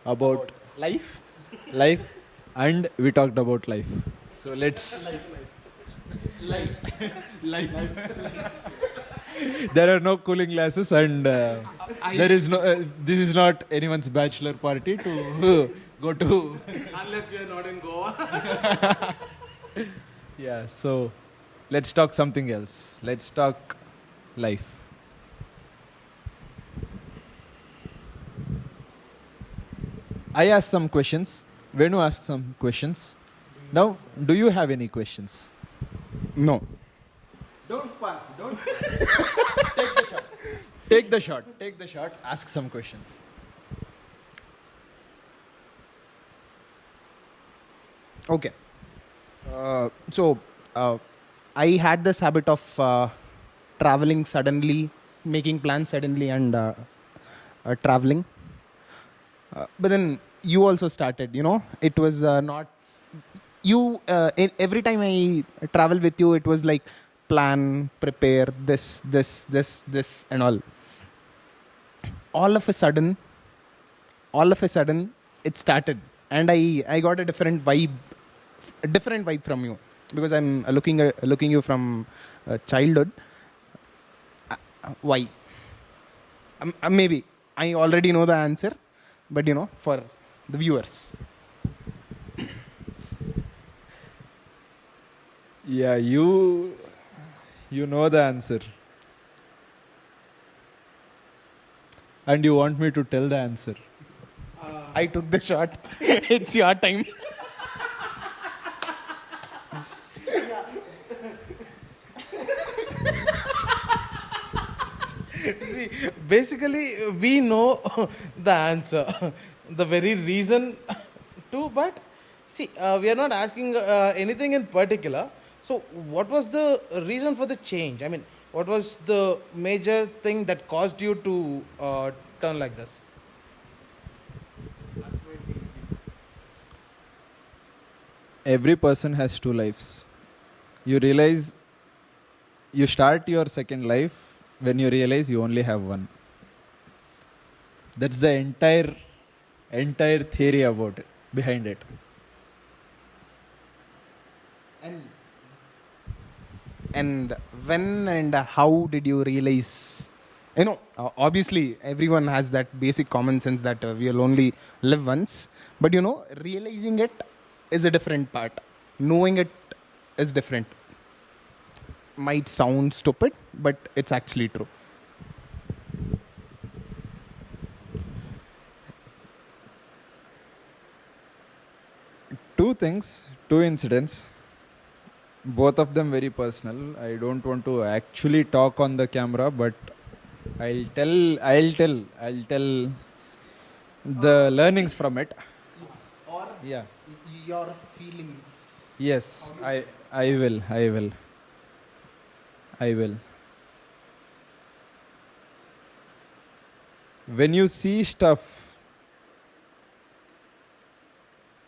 about life, and we talked about life. So let's life. There are no cooling glasses, and there is no. This is not anyone's bachelor party to go to. Unless we are not in Goa. Yeah. So let's talk something else. Let's talk life. I asked some questions. Venu asked some questions. Now, do you have any questions? No. Don't pass. Don't. Take the shot. Take the shot. Take the shot. Ask some questions. Okay. I had this habit of traveling suddenly, making plans suddenly, and traveling. But then you also started, it was not. Every time I travel with you, it was like plan, prepare, this, and all. All of a sudden, it started. And I got a different vibe from you, because I'm looking you from childhood. Why? Maybe I already know the answer, but for the viewers. Yeah, you know the answer. And you want me to tell the answer. I took the shot. It's your time. See, basically, we know the answer, the very reason too, but see, we are not asking anything in particular. So, what was the reason for the change? I mean, what was the major thing that caused you to turn like this? Every person has two lives. You realize, you start your second life when you realize you only have one. That's the entire theory about it, behind it. And when and how did you realize? Obviously, everyone has that basic common sense that we'll only live once. But realizing it is a different part. Knowing it is different. Might sound stupid, but it's actually true. Two things, two incidents. Both of them very personal. I don't want to actually talk on the camera, but I'll tell the learnings from it. Yes. Or Yeah. your feelings. Yes, I will. When you see stuff,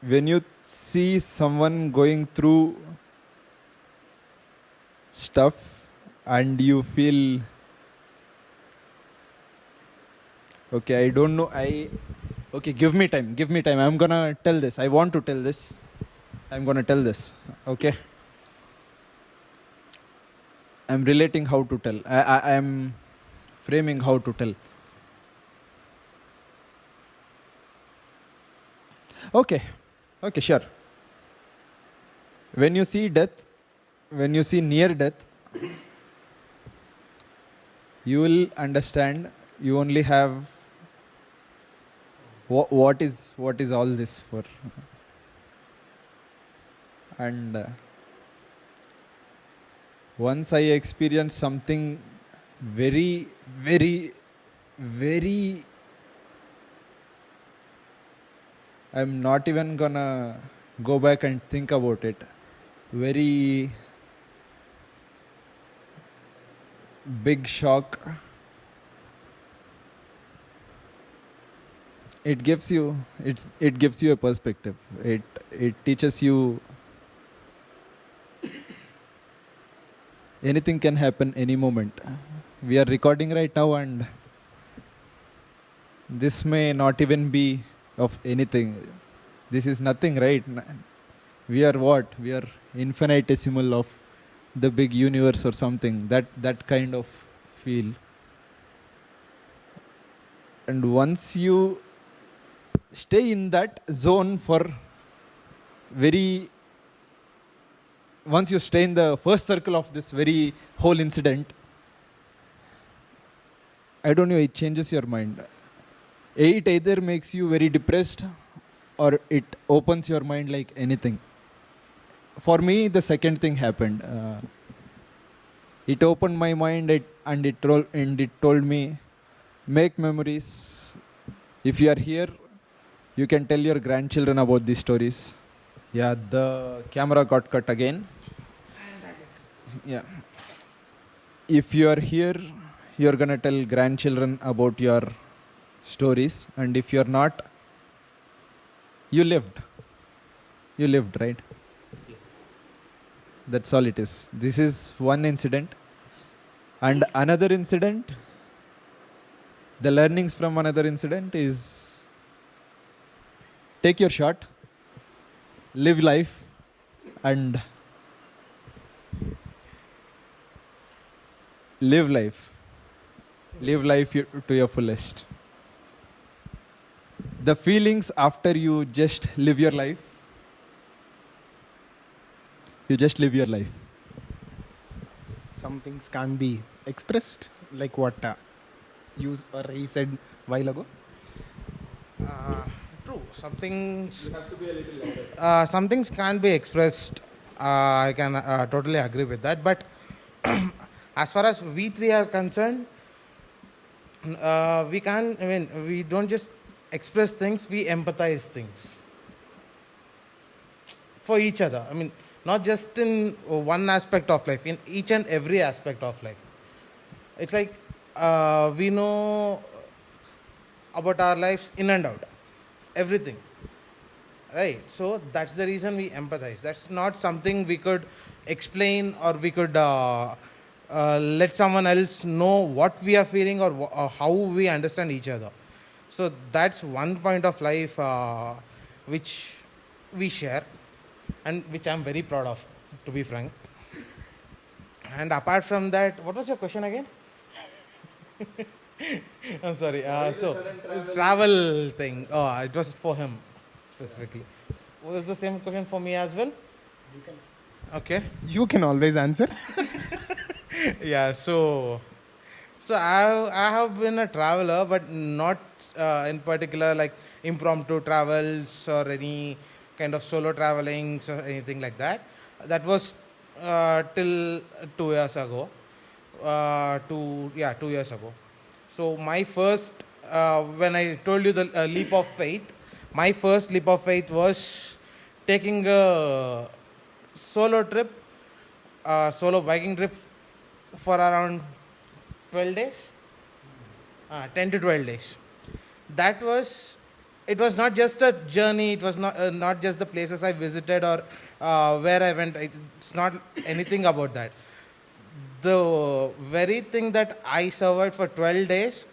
when you see someone going through stuff and you feel, okay, I don't know, okay, give me time, I'm gonna tell this, I want to tell this, I'm gonna tell this, okay? I'm relating how to tell, I am framing how to tell. Okay, sure. When you see death, when you see near death, you will understand you only have what is all this for. And once I experienced something very, very, very, I'm not even gonna go back and think about it. Very big shock. It gives you a perspective. It teaches you anything can happen any moment. We are recording right now and this may not even be of anything. This is nothing, right? We are what? We are infinitesimal of the big universe or something. That kind of feel. And once you stay in that zone once you stay in the first circle of this very whole incident, I don't know, it changes your mind. It either makes you very depressed or it opens your mind like anything. For me, the second thing happened. It opened my mind and it told me, make memories. If you are here, you can tell your grandchildren about these stories. Yeah, the camera got cut again. Yeah. If you are here, you're gonna tell grandchildren about your stories, and if you're not, you lived. You lived, right? Yes. That's all it is. This is one incident. And another incident, the learnings from another incident is take your shot, live life, and live life. Live life to your fullest. The feelings after you just live your life, you just live your life. Some things can't be expressed, like what you or he said while ago. True. Some things. Some things can't be expressed. I can totally agree with that. But as far as we three are concerned, we can't. I mean, we don't just express things. We empathize things for each other. I mean, not just in one aspect of life. In each and every aspect of life. It's like we know about our lives in and out, everything, right? So that's the reason we empathize. That's not something we could explain, or we could let someone else know what we are feeling, or how we understand each other. So that's one point of life which we share, and which I'm very proud of, to be frank. And apart from that, what was your question again? I'm sorry. Travel thing. Oh, it was for him specifically. Was the same question for me as well? You can. Okay. You can always answer. Yeah. So I have been a traveler, but not in particular like impromptu travels or any kind of solo travelings or anything like that. That was till 2 years ago. 2 years ago. So my first, when I told you the leap of faith, my first leap of faith was taking a solo trip, solo biking trip for around 12 days, 10 to 12 days. That was, it was not just a journey, it was not just the places I visited or where I went, it's not anything about that. The very thing that I survived for 12 days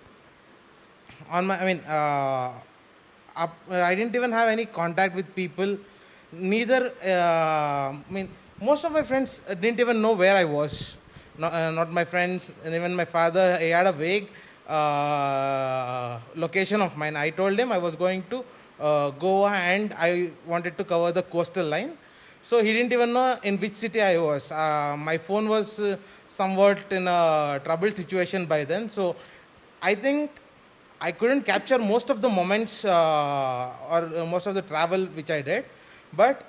on my, I didn't even have any contact with people. Neither, most of my friends didn't even know where I was. Not my friends, and even my father, he had a vague location of mine. I told him I was going to Goa and I wanted to cover the coastal line. So he didn't even know in which city I was. My phone was somewhat in a troubled situation by then. So I think I couldn't capture most of the moments or most of the travel which I did. But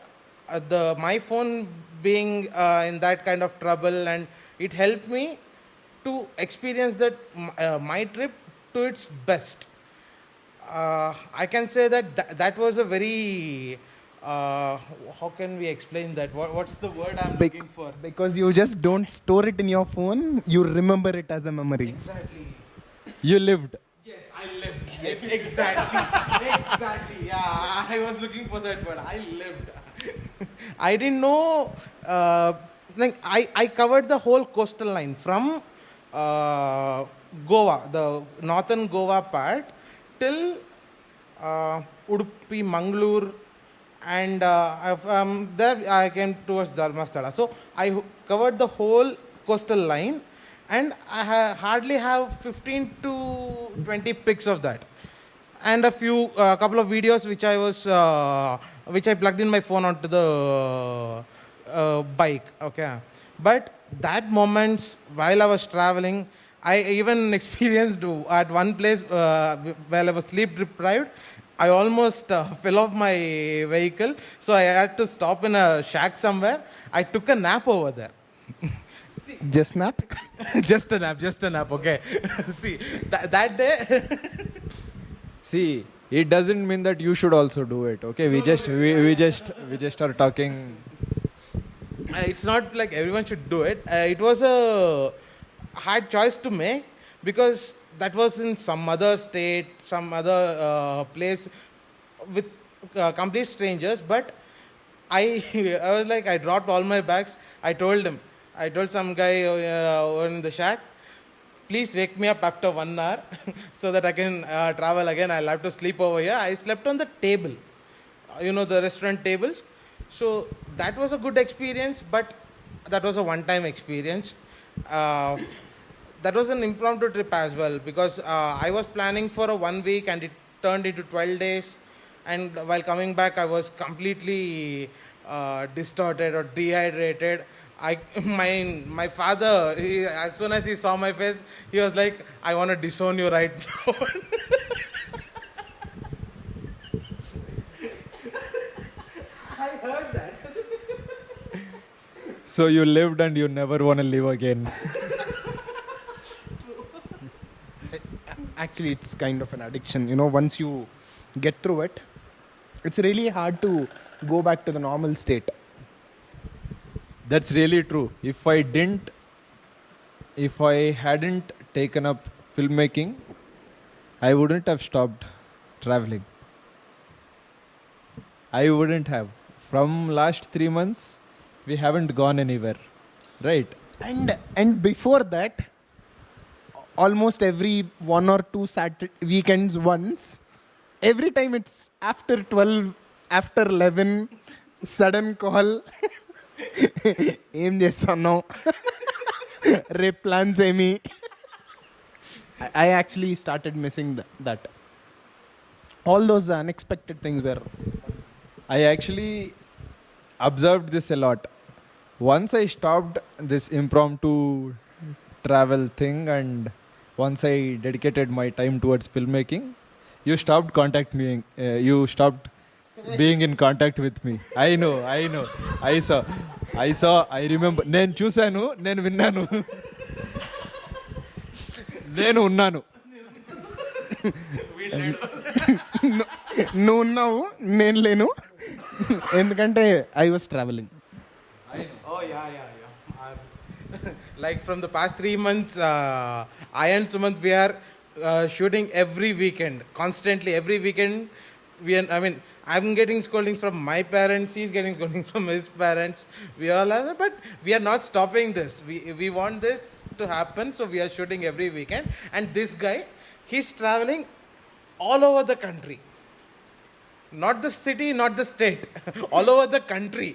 my phone being in that kind of trouble, and it helped me to experience that my trip to its best. I can say that was a very how can we explain that? What's the word I'm looking for? Because you just don't store it in your phone, you remember it as a memory. Exactly. You lived. Yes, I lived. Yes, exactly. Exactly. Yeah, I was looking for that word. I lived. I didn't know. I covered the whole coastal line from Goa, the northern Goa part, till Udupi, Mangalore, and there I came towards Dharmasthala. So I covered the whole coastal line, and I hardly have 15 to 20 pics of that, and a couple of videos which I plugged in my phone onto the bike. Okay, but that moments while I was traveling, I even experienced at one place while I was sleep deprived, I almost fell off my vehicle, so I had to stop in a shack somewhere. I took a nap over there. Just nap. Just a nap, okay. See, that day, See, it doesn't mean that you should also do it. Okay, we just are talking. it's not like everyone should do it. It was a hard choice to make because that was in some other state, some other place with complete strangers. But I, I was like, I dropped all my bags. I told some guy in the shack, please wake me up after 1 hour so that I can travel again. I'll have to sleep over here. I slept on the table, the restaurant tables. So that was a good experience, but that was a one-time experience. That was an impromptu trip as well because I was planning for a 1 week and it turned into 12 days. And while coming back, I was completely distorted or dehydrated. My father, as soon as he saw my face, he was like, I want to disown you right now. I heard that. So you lived and you never want to live again. Actually, it's kind of an addiction. Once you get through it, it's really hard to go back to the normal state. That's really true. If I hadn't taken up filmmaking, I wouldn't have stopped traveling. I wouldn't have. From last 3 months, we haven't gone anywhere, right? And before that, almost every 1 or 2 weekends once, every time it's after 12, after 11, sudden call. ఏం చేస్తున్నావు రేపు plans ఏమి I actually started missing that. All those unexpected things were. I actually observed this a lot. Once I stopped this impromptu travel thing and once I dedicated my time towards filmmaking, you stopped contacting me. You stopped being in contact with me. I know. I saw. I remember. నేను చూశాను, నేను విన్నాను, నేను ఉన్నాను. నువ్వు ఉన్నావు, నేను లేను, ఎందుకంటే I was traveling. Oh, yeah. Like from the past 3 months, I and Sumanth, we are shooting every weekend, constantly, every weekend. I'm getting scoldings from my parents, he's getting scoldings from his parents. We all are, but we are not stopping this. We want this to happen, so we are shooting every weekend. And this guy, he's traveling all over the country. Not the city, not the state. All over the country.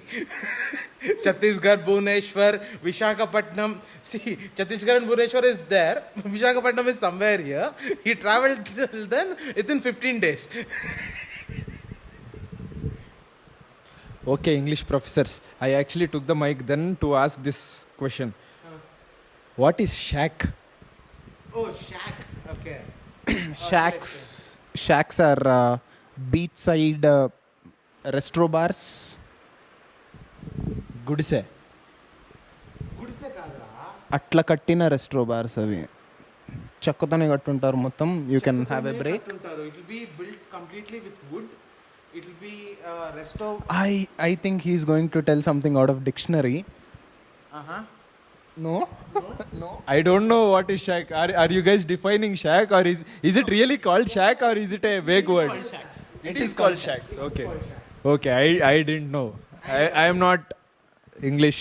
Chhattisgarh, Bhubaneswar, Visakhapatnam. See, Chhattisgarh and Bhubaneswar is there. Visakhapatnam is somewhere here. He traveled till then within 15 days. Okay, English professors. I actually took the mic then to ask this question. What is shack? Oh, shack. Okay. Shacks are beachside restro bars. గుడిసె. గుడిసె కాదురా. అట్లా కట్టిన restro bars అవి చెక్కతోనే కట్టుంటారు మొత్తం. You can have a break. It will be built completely with wood. It will be resto. I think he's going to tell something out of dictionary. No. I don't know what is shack. Are you guys defining shack or is it really called shack or is it a vague word? It is called shacks. Okay. Okay, I didn't know. I am not English.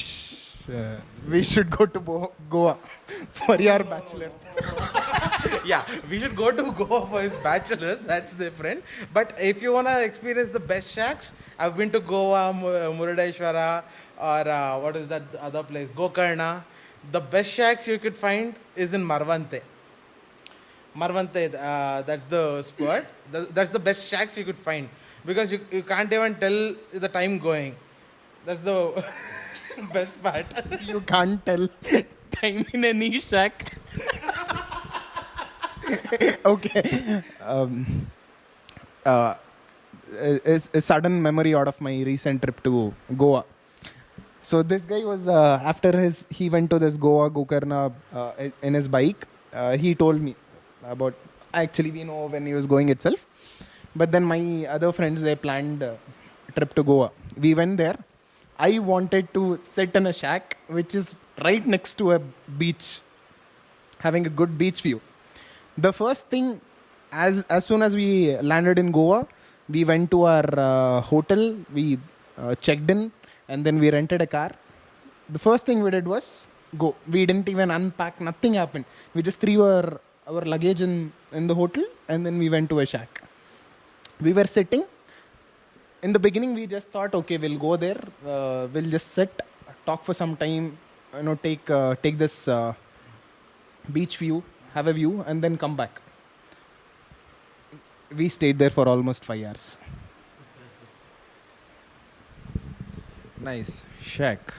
We should go to Goa for your bachelor's. Yeah, we should go to Goa for his bachelor's. That's different. But if you want to experience the best shacks, I've been to Goa, Murudeshwara, or what is that other place? Gokarna. The best shacks you could find is in Marvante. That's the spot. That's the best shacks you could find because you can't even tell the time going. That's the best part. You can't tell time in any shack. Okay. A sudden memory out of my recent trip to Goa. So this guy was he went to this Gokarna in his bike. He told me about, actually we know when he was going itself. But then my other friends, they planned a trip to Goa. We went there. I wanted to sit in a shack which is right next to a beach, having a good beach view. The first thing, as soon as we landed in Goa, we went to our hotel, we checked in, and then we rented a car. The first thing we did was go. We didn't even unpack, nothing happened. We just threw our luggage in the hotel, and then we went to a shack. We were sitting. In the beginning, we just thought, okay, we'll go there, we'll just sit, talk for some time, take this beach view, have a view, and then come back. We stayed there for almost 5 hours. Nice. Shack.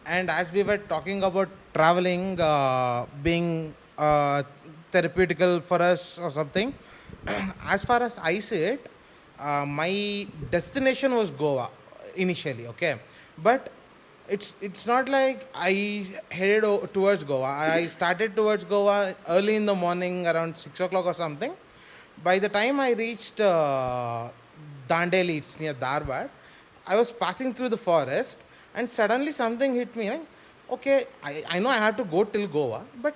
And as we were talking about traveling being therapeutical for us or something, as far as I see it, my destination was Goa initially, okay? But it's not like I headed towards Goa. I started towards Goa early in the morning around 6 o'clock or something. By the time I reached Dandeli, it's near Dharwad, I was passing through the forest and suddenly something hit me. Like, okay, I know I have to go till Goa, but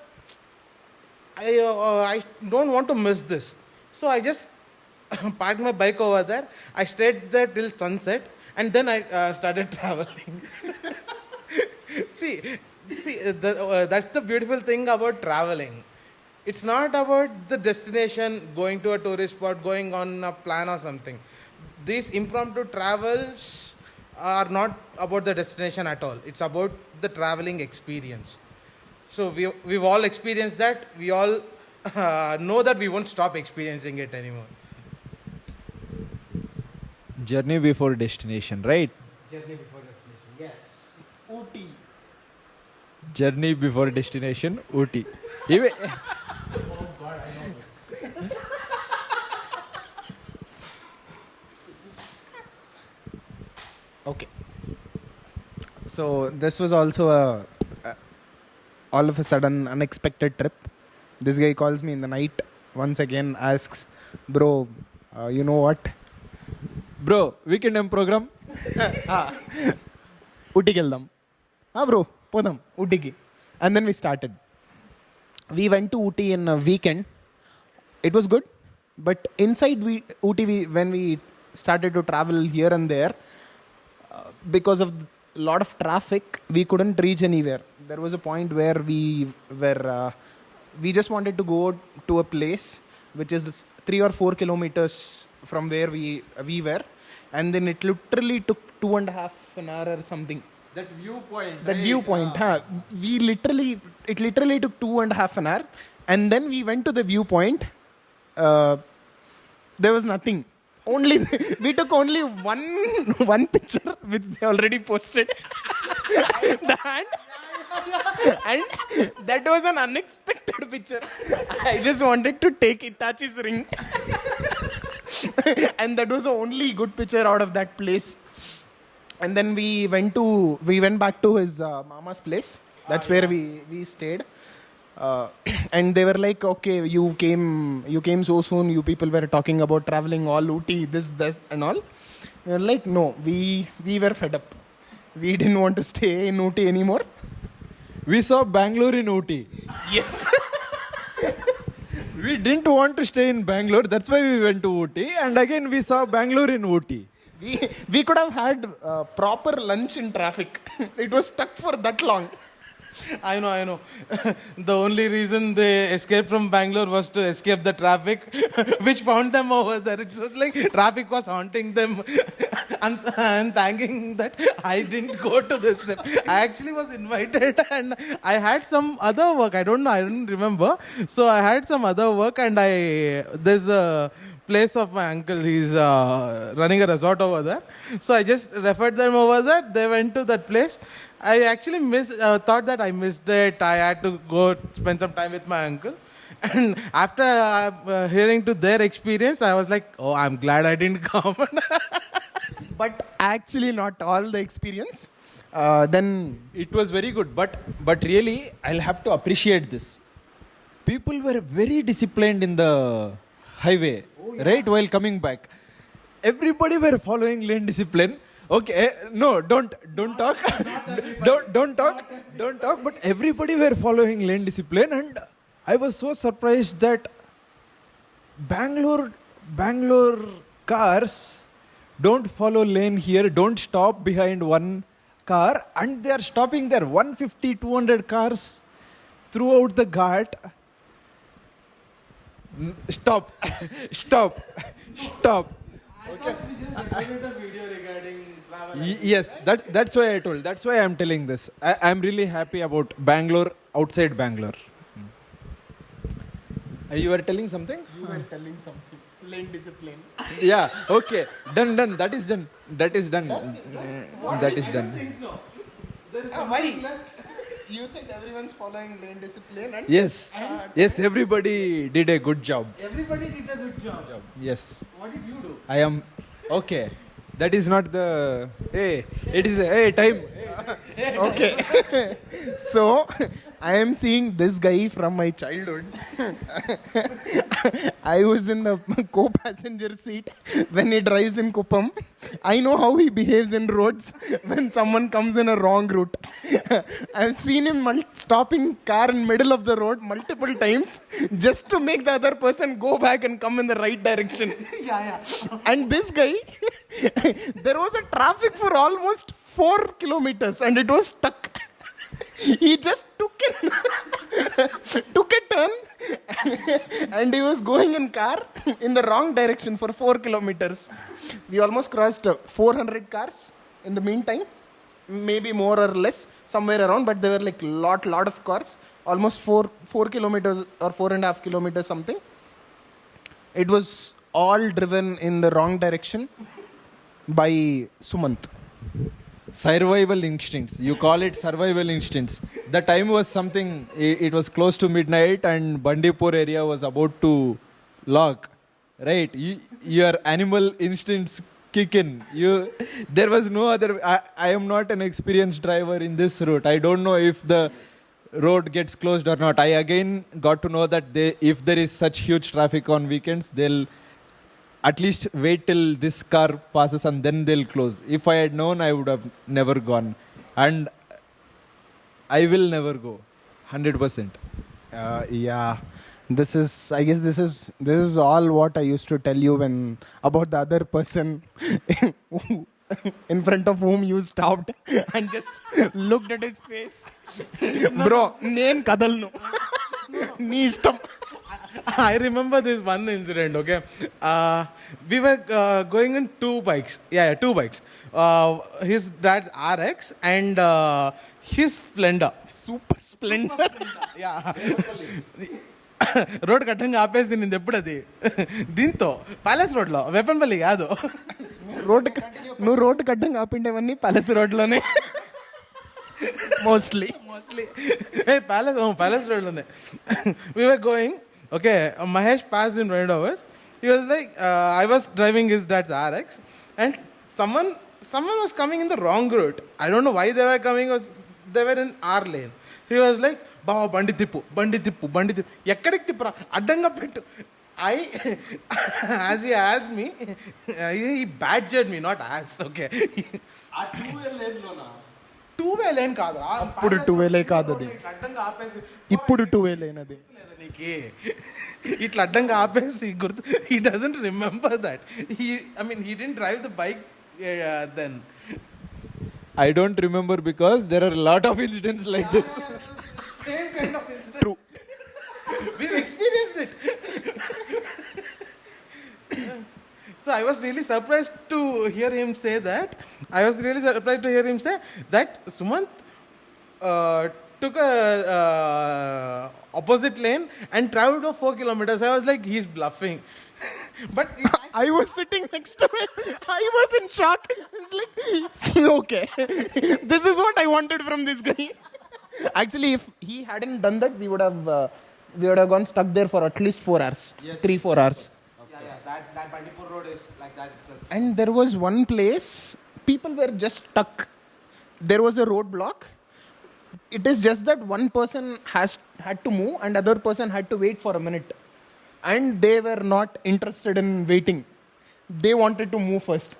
I don't want to miss this. So I just parked my bike over there. I stayed there till sunset, and then I started traveling. see, that's the beautiful thing about traveling. It's not about the destination, going to a tourist spot, going on a plan or something. These impromptu travels are not about the destination at all. It's about the traveling experience. So we've all experienced that. We all know that we won't stop experiencing it anymore. Journey before destination, right? Journey before destination, yes. Ooty. Journey before destination, Ooty. Even Oh God, I know this. Okay. So this was also a all of a sudden unexpected trip. This guy calls me in the night once again, asks, bro, you know what? bro, weekend program. Ootyki veldam. Bro, podam Ootyki. And then we started. We went to Ooty in a weekend. It was good, but inside Ooty, when we started to travel here and there, because of a lot of traffic, we couldn't reach anywhere. There was a point where we just wanted to go to a place which is 3 or 4 kilometers from where we were, and then it literally took 2.5 an hour or something. That viewpoint. That viewpoint, it literally took 2.5 an hour, and then we went to the viewpoint. There was nothing. We took only one picture which they already posted. And that was an unexpected picture. I just wanted to take Itachi's ring. And that was the only good picture out of that place. And then we went back to his mama's place. That's where we stayed. And they were like, okay, you came so soon. You people were talking about traveling all Ooty, this, and all. We were like, no, we were fed up. We didn't want to stay in Ooty anymore. We saw Bangalore in Ooty. Yes. We didn't want to stay in Bangalore. That's why we went to Ooty. And again, we saw Bangalore in Ooty. We could have had proper lunch in traffic. It was stuck for that long. I know. The only reason they escaped from Bangalore was to escape the traffic, which found them over there. It was like traffic was haunting them. And thanking that I didn't go to this trip. I actually was invited and I had some other work. I didn't remember. So I had some other work, and there's a place of my uncle. He's running a resort over there. So I just referred them over there. They went to that place. I actually thought that I missed it. I had to go spend some time with my uncle. And after hearing to their experience, I was like, oh, I'm glad I didn't come. but actually not all the experience. Then It was very good, but really, I'll have to appreciate this. People were very disciplined in the highway, right? While coming back, everybody were following lane discipline. Okay, no, don't talk, don't talk. But everybody were following lane discipline, and I was so surprised that Bangalore cars don't follow lane here, don't stop behind one car, and they are stopping there 150, 200 cars throughout the ghat. Stop. Stop. Stop. I thought we just recorded a video regarding travel. Yes, that's why I told. That's why I'm telling this. I'm really happy about Bangalore, outside Bangalore. You were telling something? you were telling something. Lane discipline. Yeah, okay. Done. That is done. That is done. That is I done. think so. There is Why? something left. You said everyone's following lane discipline and Yes. Yes, everybody did a good job. Everybody did a good job. Yes. What did you do? I am okay. That is not the hey. It is hey time. okay. So I am seeing this guy from my childhood. I was in the co-passenger seat when he drives in Kuppam. I know how he behaves in roads when someone comes in a wrong route. I've seen him stopping car in middle of the road multiple times just to make the other person go back and come in the right direction. Yeah. And this guy, there was a traffic for almost 4 kilometers and it was stuck. He just took a turn and he was going in car in the wrong direction for 4 kilometers. We almost crossed 400 cars in the meantime, maybe more or less, somewhere around, but there were like lot of cars, almost 4 kilometers or 4.5 kilometers something. It was all driven in the wrong direction by Sumanth. Survival instincts. You call it survival instincts. The time was something. It was close to midnight, and Bandipur area was about to lock. Right? Your animal instincts kick in. There was no other. I am not an experienced driver in this route. I don't know if the road gets closed or not. I again got to know that if there is such huge traffic on weekends, they'll at least wait till this car passes and then they'll close. If I had known, I would have never gone. And I will never go. 100%. Yeah. I guess this is all what I used to tell you about the other person in front of whom you stopped and just looked at his face. Bro, neen kadalnu. Nee ishtam. I remember this one incident, okay? We were going in two bikes. Yeah, two bikes. His dad's RX and his Splendor. Super Splendor. Yeah. Road కట్టంగా ఆపేసి నింది ఎప్పుడు అది దీంతో palace రోడ్లో వెపన్పల్లి కాదు నువ్వు road కట్టంగా ఆపిండేవన్నీ ప్యాలెస్ రోడ్లోనే మోస్ట్లీ ప్యాలెస్ రోడ్లోనే we were going. Okay, Mahesh passed in front of us. He was like, I was driving his dad's RX, and someone was coming in the wrong route. I don't know why they were coming. They were in our lane. He was like, బావ బండి తిప్పు ఎక్కడికి తిప్పురా అడ్డంగా పెట్టు. As he asked me, he badgered me, not asked. Okay. ఆ 2-way lane-లోనా? 2-way lane కాదురా. ఇప్పుడు 2-way lane కాదు అది. అడ్డంగా ఆపేసి ఇప్పుడు 2-way lane అది. నీకే ఇట్లా అడ్డంగా ఆపేసి గుర్తు. He doesn't remember that. He didn't drive the bike then. I don't remember because there are a lot of incidents like this. Same kind of incident. True. We've experienced it. So I was really surprised to hear him say that. Sumanth took a opposite lane and traveled for 4 kilometers. I was like, he's bluffing. But I was sitting next to him. I was in shock. I was like, okay, this is what I wanted from this guy. Actually, if he hadn't done that, we would have gone stuck there for at least 4 hours. 3-4 hours. yeah, that Bandipur road is like that itself. And there was one place, people were just stuck. There was a roadblock. It is just that one person had to move and other person had to wait for a minute. And they were not interested in waiting. They wanted to move first.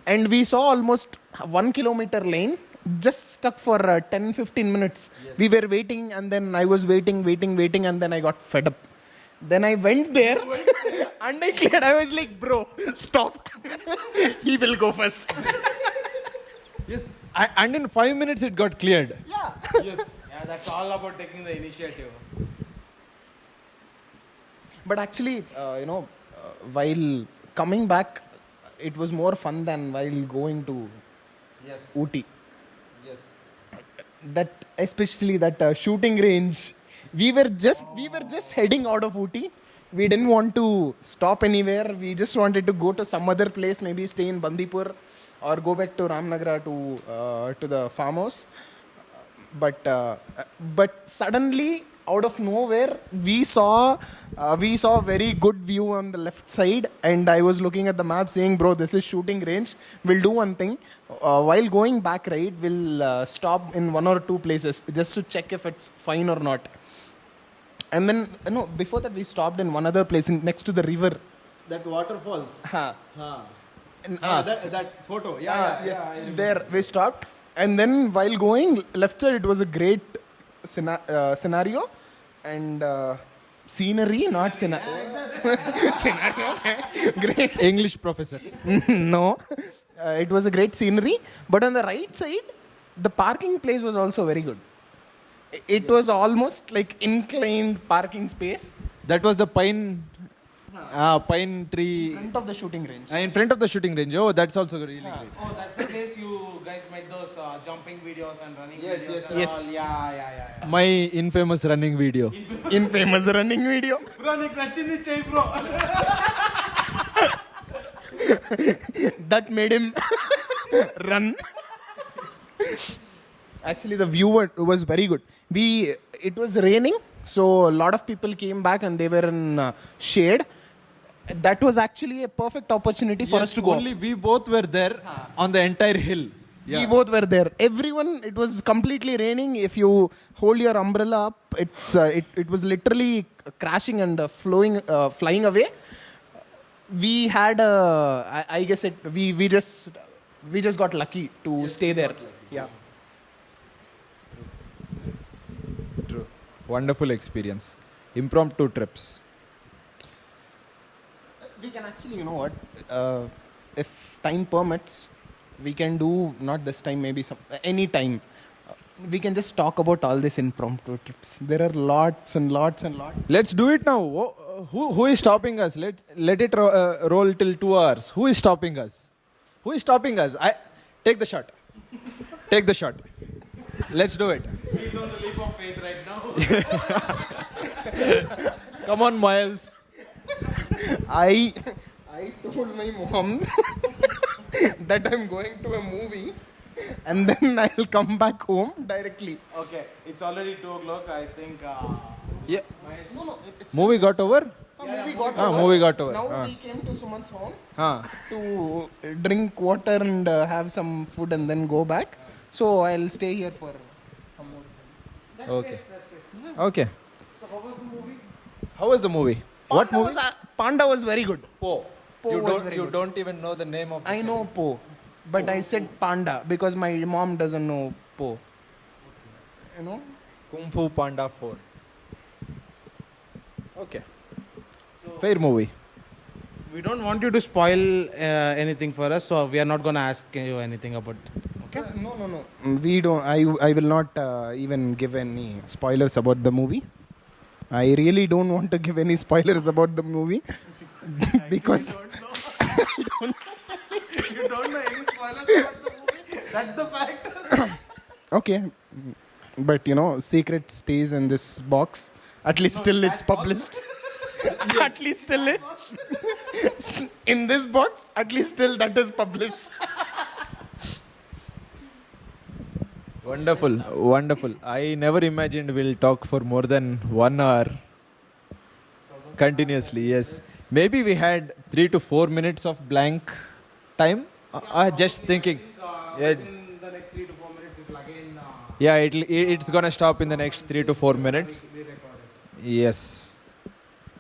And we saw almost 1 kilometer lane just stuck for 10-15 minutes. Yes. We were waiting and then I was waiting and then I got fed up. Then I went there and I cleared. I was like, bro, stop. He will go first. Yes. And in 5 minutes it got cleared. Yeah. Yes. Yeah, that's all about taking the initiative. But actually, while coming back, it was more fun than while going to Ooty. Yes. That especially that shooting range. We were just heading out of Ooty. We didn't want to stop anywhere. We just wanted to go to some other place, maybe stay in Bandipur or go back to Ramnagar to the farmhouse. But suddenly, out of nowhere, we saw very good view on the left side, and I was looking at the map saying, bro, this is shooting range. We'll do one thing. While going back, right, we'll stop in one or two places just to check if it's fine or not. And then, before that, we stopped in one other place next to the river. That waterfalls. That photo. Yes. There we stopped. And then while going left side, it was a great scenario and scenery, not scenario. Great. English professors. No, it was a great scenery. But on the right side, the parking place was also very good. It was almost like inclined parking space. That was the pine tree. In front of the shooting range. In front of the shooting range. Oh, that's also really great. Oh, that's the place you guys made those jumping videos and running videos. Yes. And Yes. all. Yeah. My infamous running video. Infamous running video. Bro, నీకు నచ్చింది చెయ్యి bro. That made him run. Actually, the view was very good. It was raining, so a lot of people came back and they were in shade. That was actually a perfect opportunity for us to go. Only we both were there on the entire hill. We both were there. Everyone, it was completely raining. If you hold your umbrella up, it was literally crashing and flying away. We had I guess we just got lucky to stay there. Yeah. True. Wonderful experience. Impromptu trips. We can actually, if time permits, we can do, not this time, maybe any time. We can just talk about all these impromptu trips. There are lots and lots and lots. Let's do it now. Who is stopping us? Let it roll till 2 hours. Who is stopping us? Take the shot. Take the shot. Let's do it. He's on the leap of faith right now. Come on, Miles. I told my mom that I'm going to a movie and then I'll come back home directly. Okay, it's already 2 o'clock. I think. Yeah. No, Movie got over? movie got Ah, over. movie got over. Now we came to Sumanth's home Ah. to drink water and have some food and then go back. So I'll stay here for some more time. Okay. Okay. So how was the movie? How was the movie? What movie? Panda was very good. Po. Po You was don't. very You good. don't even know the name of. I know Po, but I said Panda because my mom doesn't know Po. You know? Kung Fu Panda 4. Okay. Fair movie. We don't want you to spoil anything for us, so we are not going to ask you anything about. Okay. No. We don't. I will not even give any spoilers about the movie. I really don't want to give any spoilers about the movie because You don't know any spoilers about the movie. That's the fact. okay, but secret stays in this box. At least till it's published. At least till it in this box. At least till that is published. Wonderful. I never imagined we'll talk for more than 1 hour continuously. Yes. Maybe we had 3 to 4 minutes of blank time. Just thinking. Yeah. Within the next 3 to 4 minutes, it will again. Yeah, it's gonna stop in the next 3 to 4 minutes. Yes.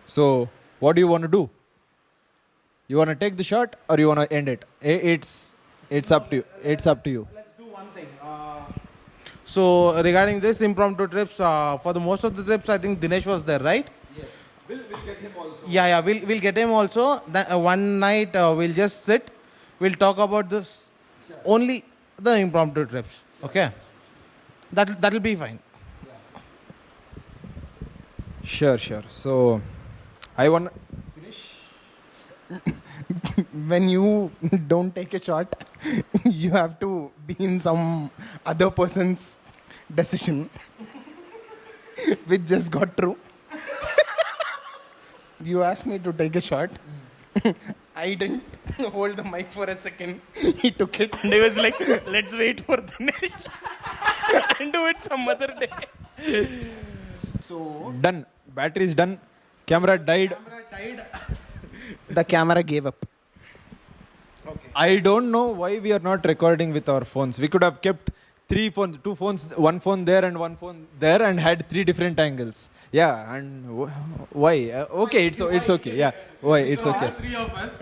So, what do you want to do? You want to take the shot or you want to end it? It's up to you. It's up to you. Let's do one thing. So regarding this impromptu trips, for the most of the trips, I think Dinesh was there, right? Yes. We'll get him also. Yeah, we'll get him also. One night we'll just sit. We'll talk about this only the impromptu trips. Okay, that'll be fine. Sure. So, I want. When you don't take a shot, you have to be in some other person's decision, which just got true. You asked me to take a shot. I didn't hold the mic for a second. He took it and he was like, let's wait for Dinesh and do it some other day. So, Done. Battery is done. Camera died. the camera gave up. Okay. I don't know why we are not recording with our phones. We could have kept 3 phones, 2 phones, one phone there and one phone there, and had 3 different angles. Yeah, and why? Okay, it's okay. Yeah, why? It's okay.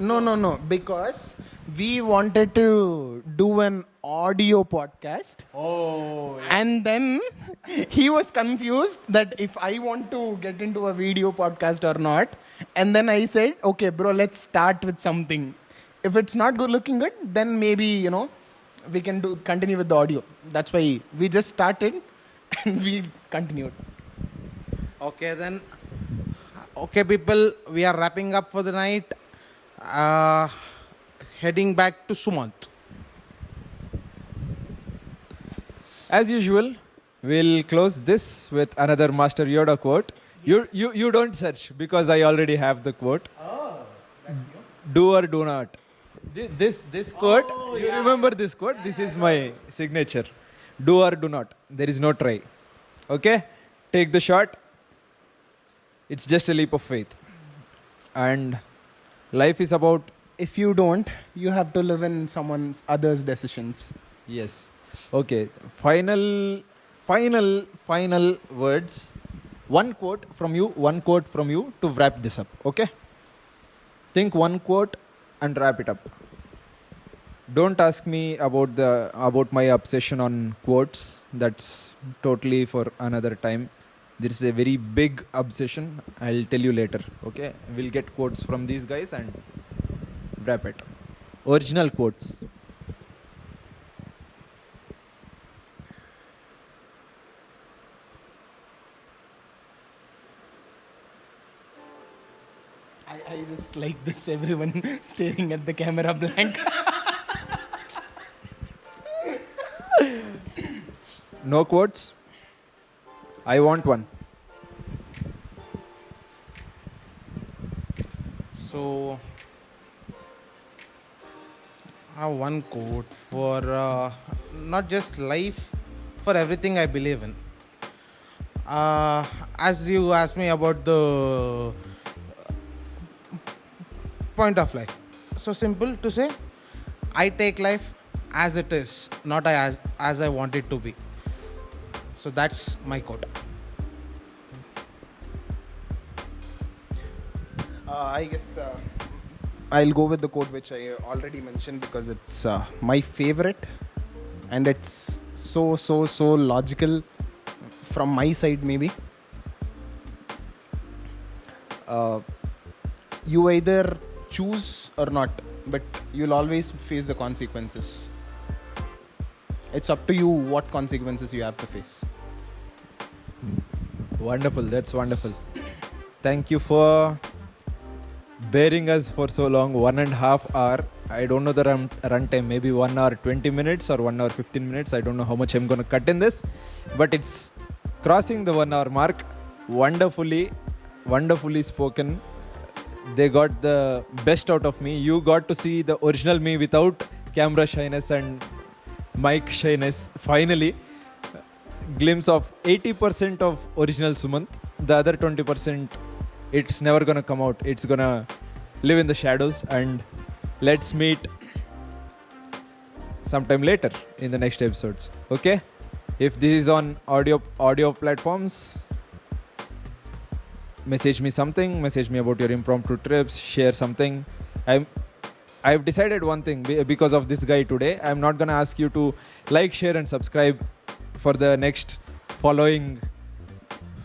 No. Because we wanted to do an audio podcast. Oh. And then he was confused that if I want to get into a video podcast or not. And then I said, okay, bro, let's start with something. If it's not good looking good, then maybe, we can continue with the audio. That's why we just started and we continued. Okay then. Okay, people, we are wrapping up for the night. Heading back to Sumanth. As usual, we'll close this with another Master Yoda quote. You don't search because I already have the quote. Oh, that's new. Do or do not. This quote, you remember this quote? This is my signature. Do or do not. There is no try. Okay? Take the shot. It's just a leap of faith. And life is about... If you don't, you have to live in someone other's decisions. Yes. Okay. Final words. One quote from you to wrap this up. Okay? Think one quote and wrap it up. Don't ask me about my obsession on quotes. That's totally for another time. This is a very big obsession. I'll tell you later. Okay? We'll get quotes from these guys and wrap it. Original quotes. I just like this, everyone staring at the camera blank. No quotes? I want one. So, I have one quote for not just life, for everything I believe in. As you asked me about the point of life, so simple to say, I take life as it is, not as I want it to be. So that's my quote. I guess I'll go with the quote which I already mentioned because it's my favorite and it's so logical from my side maybe. You either choose or not, but you'll always face the consequences. It's up to you what consequences you have to face. Wonderful. That's wonderful. Thank you for bearing us for so long. 1.5 hours. I don't know the run time. Maybe 1 hour 20 minutes or 1 hour 15 minutes. I don't know how much I'm going to cut in this. But it's crossing the 1 hour mark. Wonderfully spoken. They got the best out of me. You got to see the original me without camera shyness and mic shyness. Finally, glimpse of 80% of original Sumanth. The other 20%, it's never gonna come out. It's gonna live in the shadows, and let's meet sometime later in the next episodes. Okay? If this is on audio platforms, message me something, message me about your impromptu trips, share something. I've decided one thing because of this guy today. I'm not gonna ask you to like, share and subscribe for the next following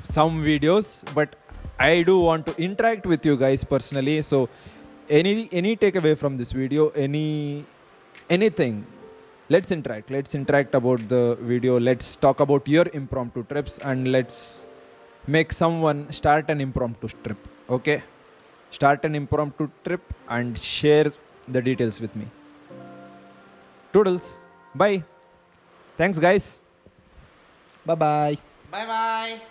some videos, but I do want to interact with you guys personally. So any takeaway from this video, anything, let's interact about the video. Let's talk about your impromptu trips, and let's make someone start an impromptu trip. Okay, start an impromptu trip and share the details with me. Toodles, bye. Thanks guys. Bye bye. Bye bye.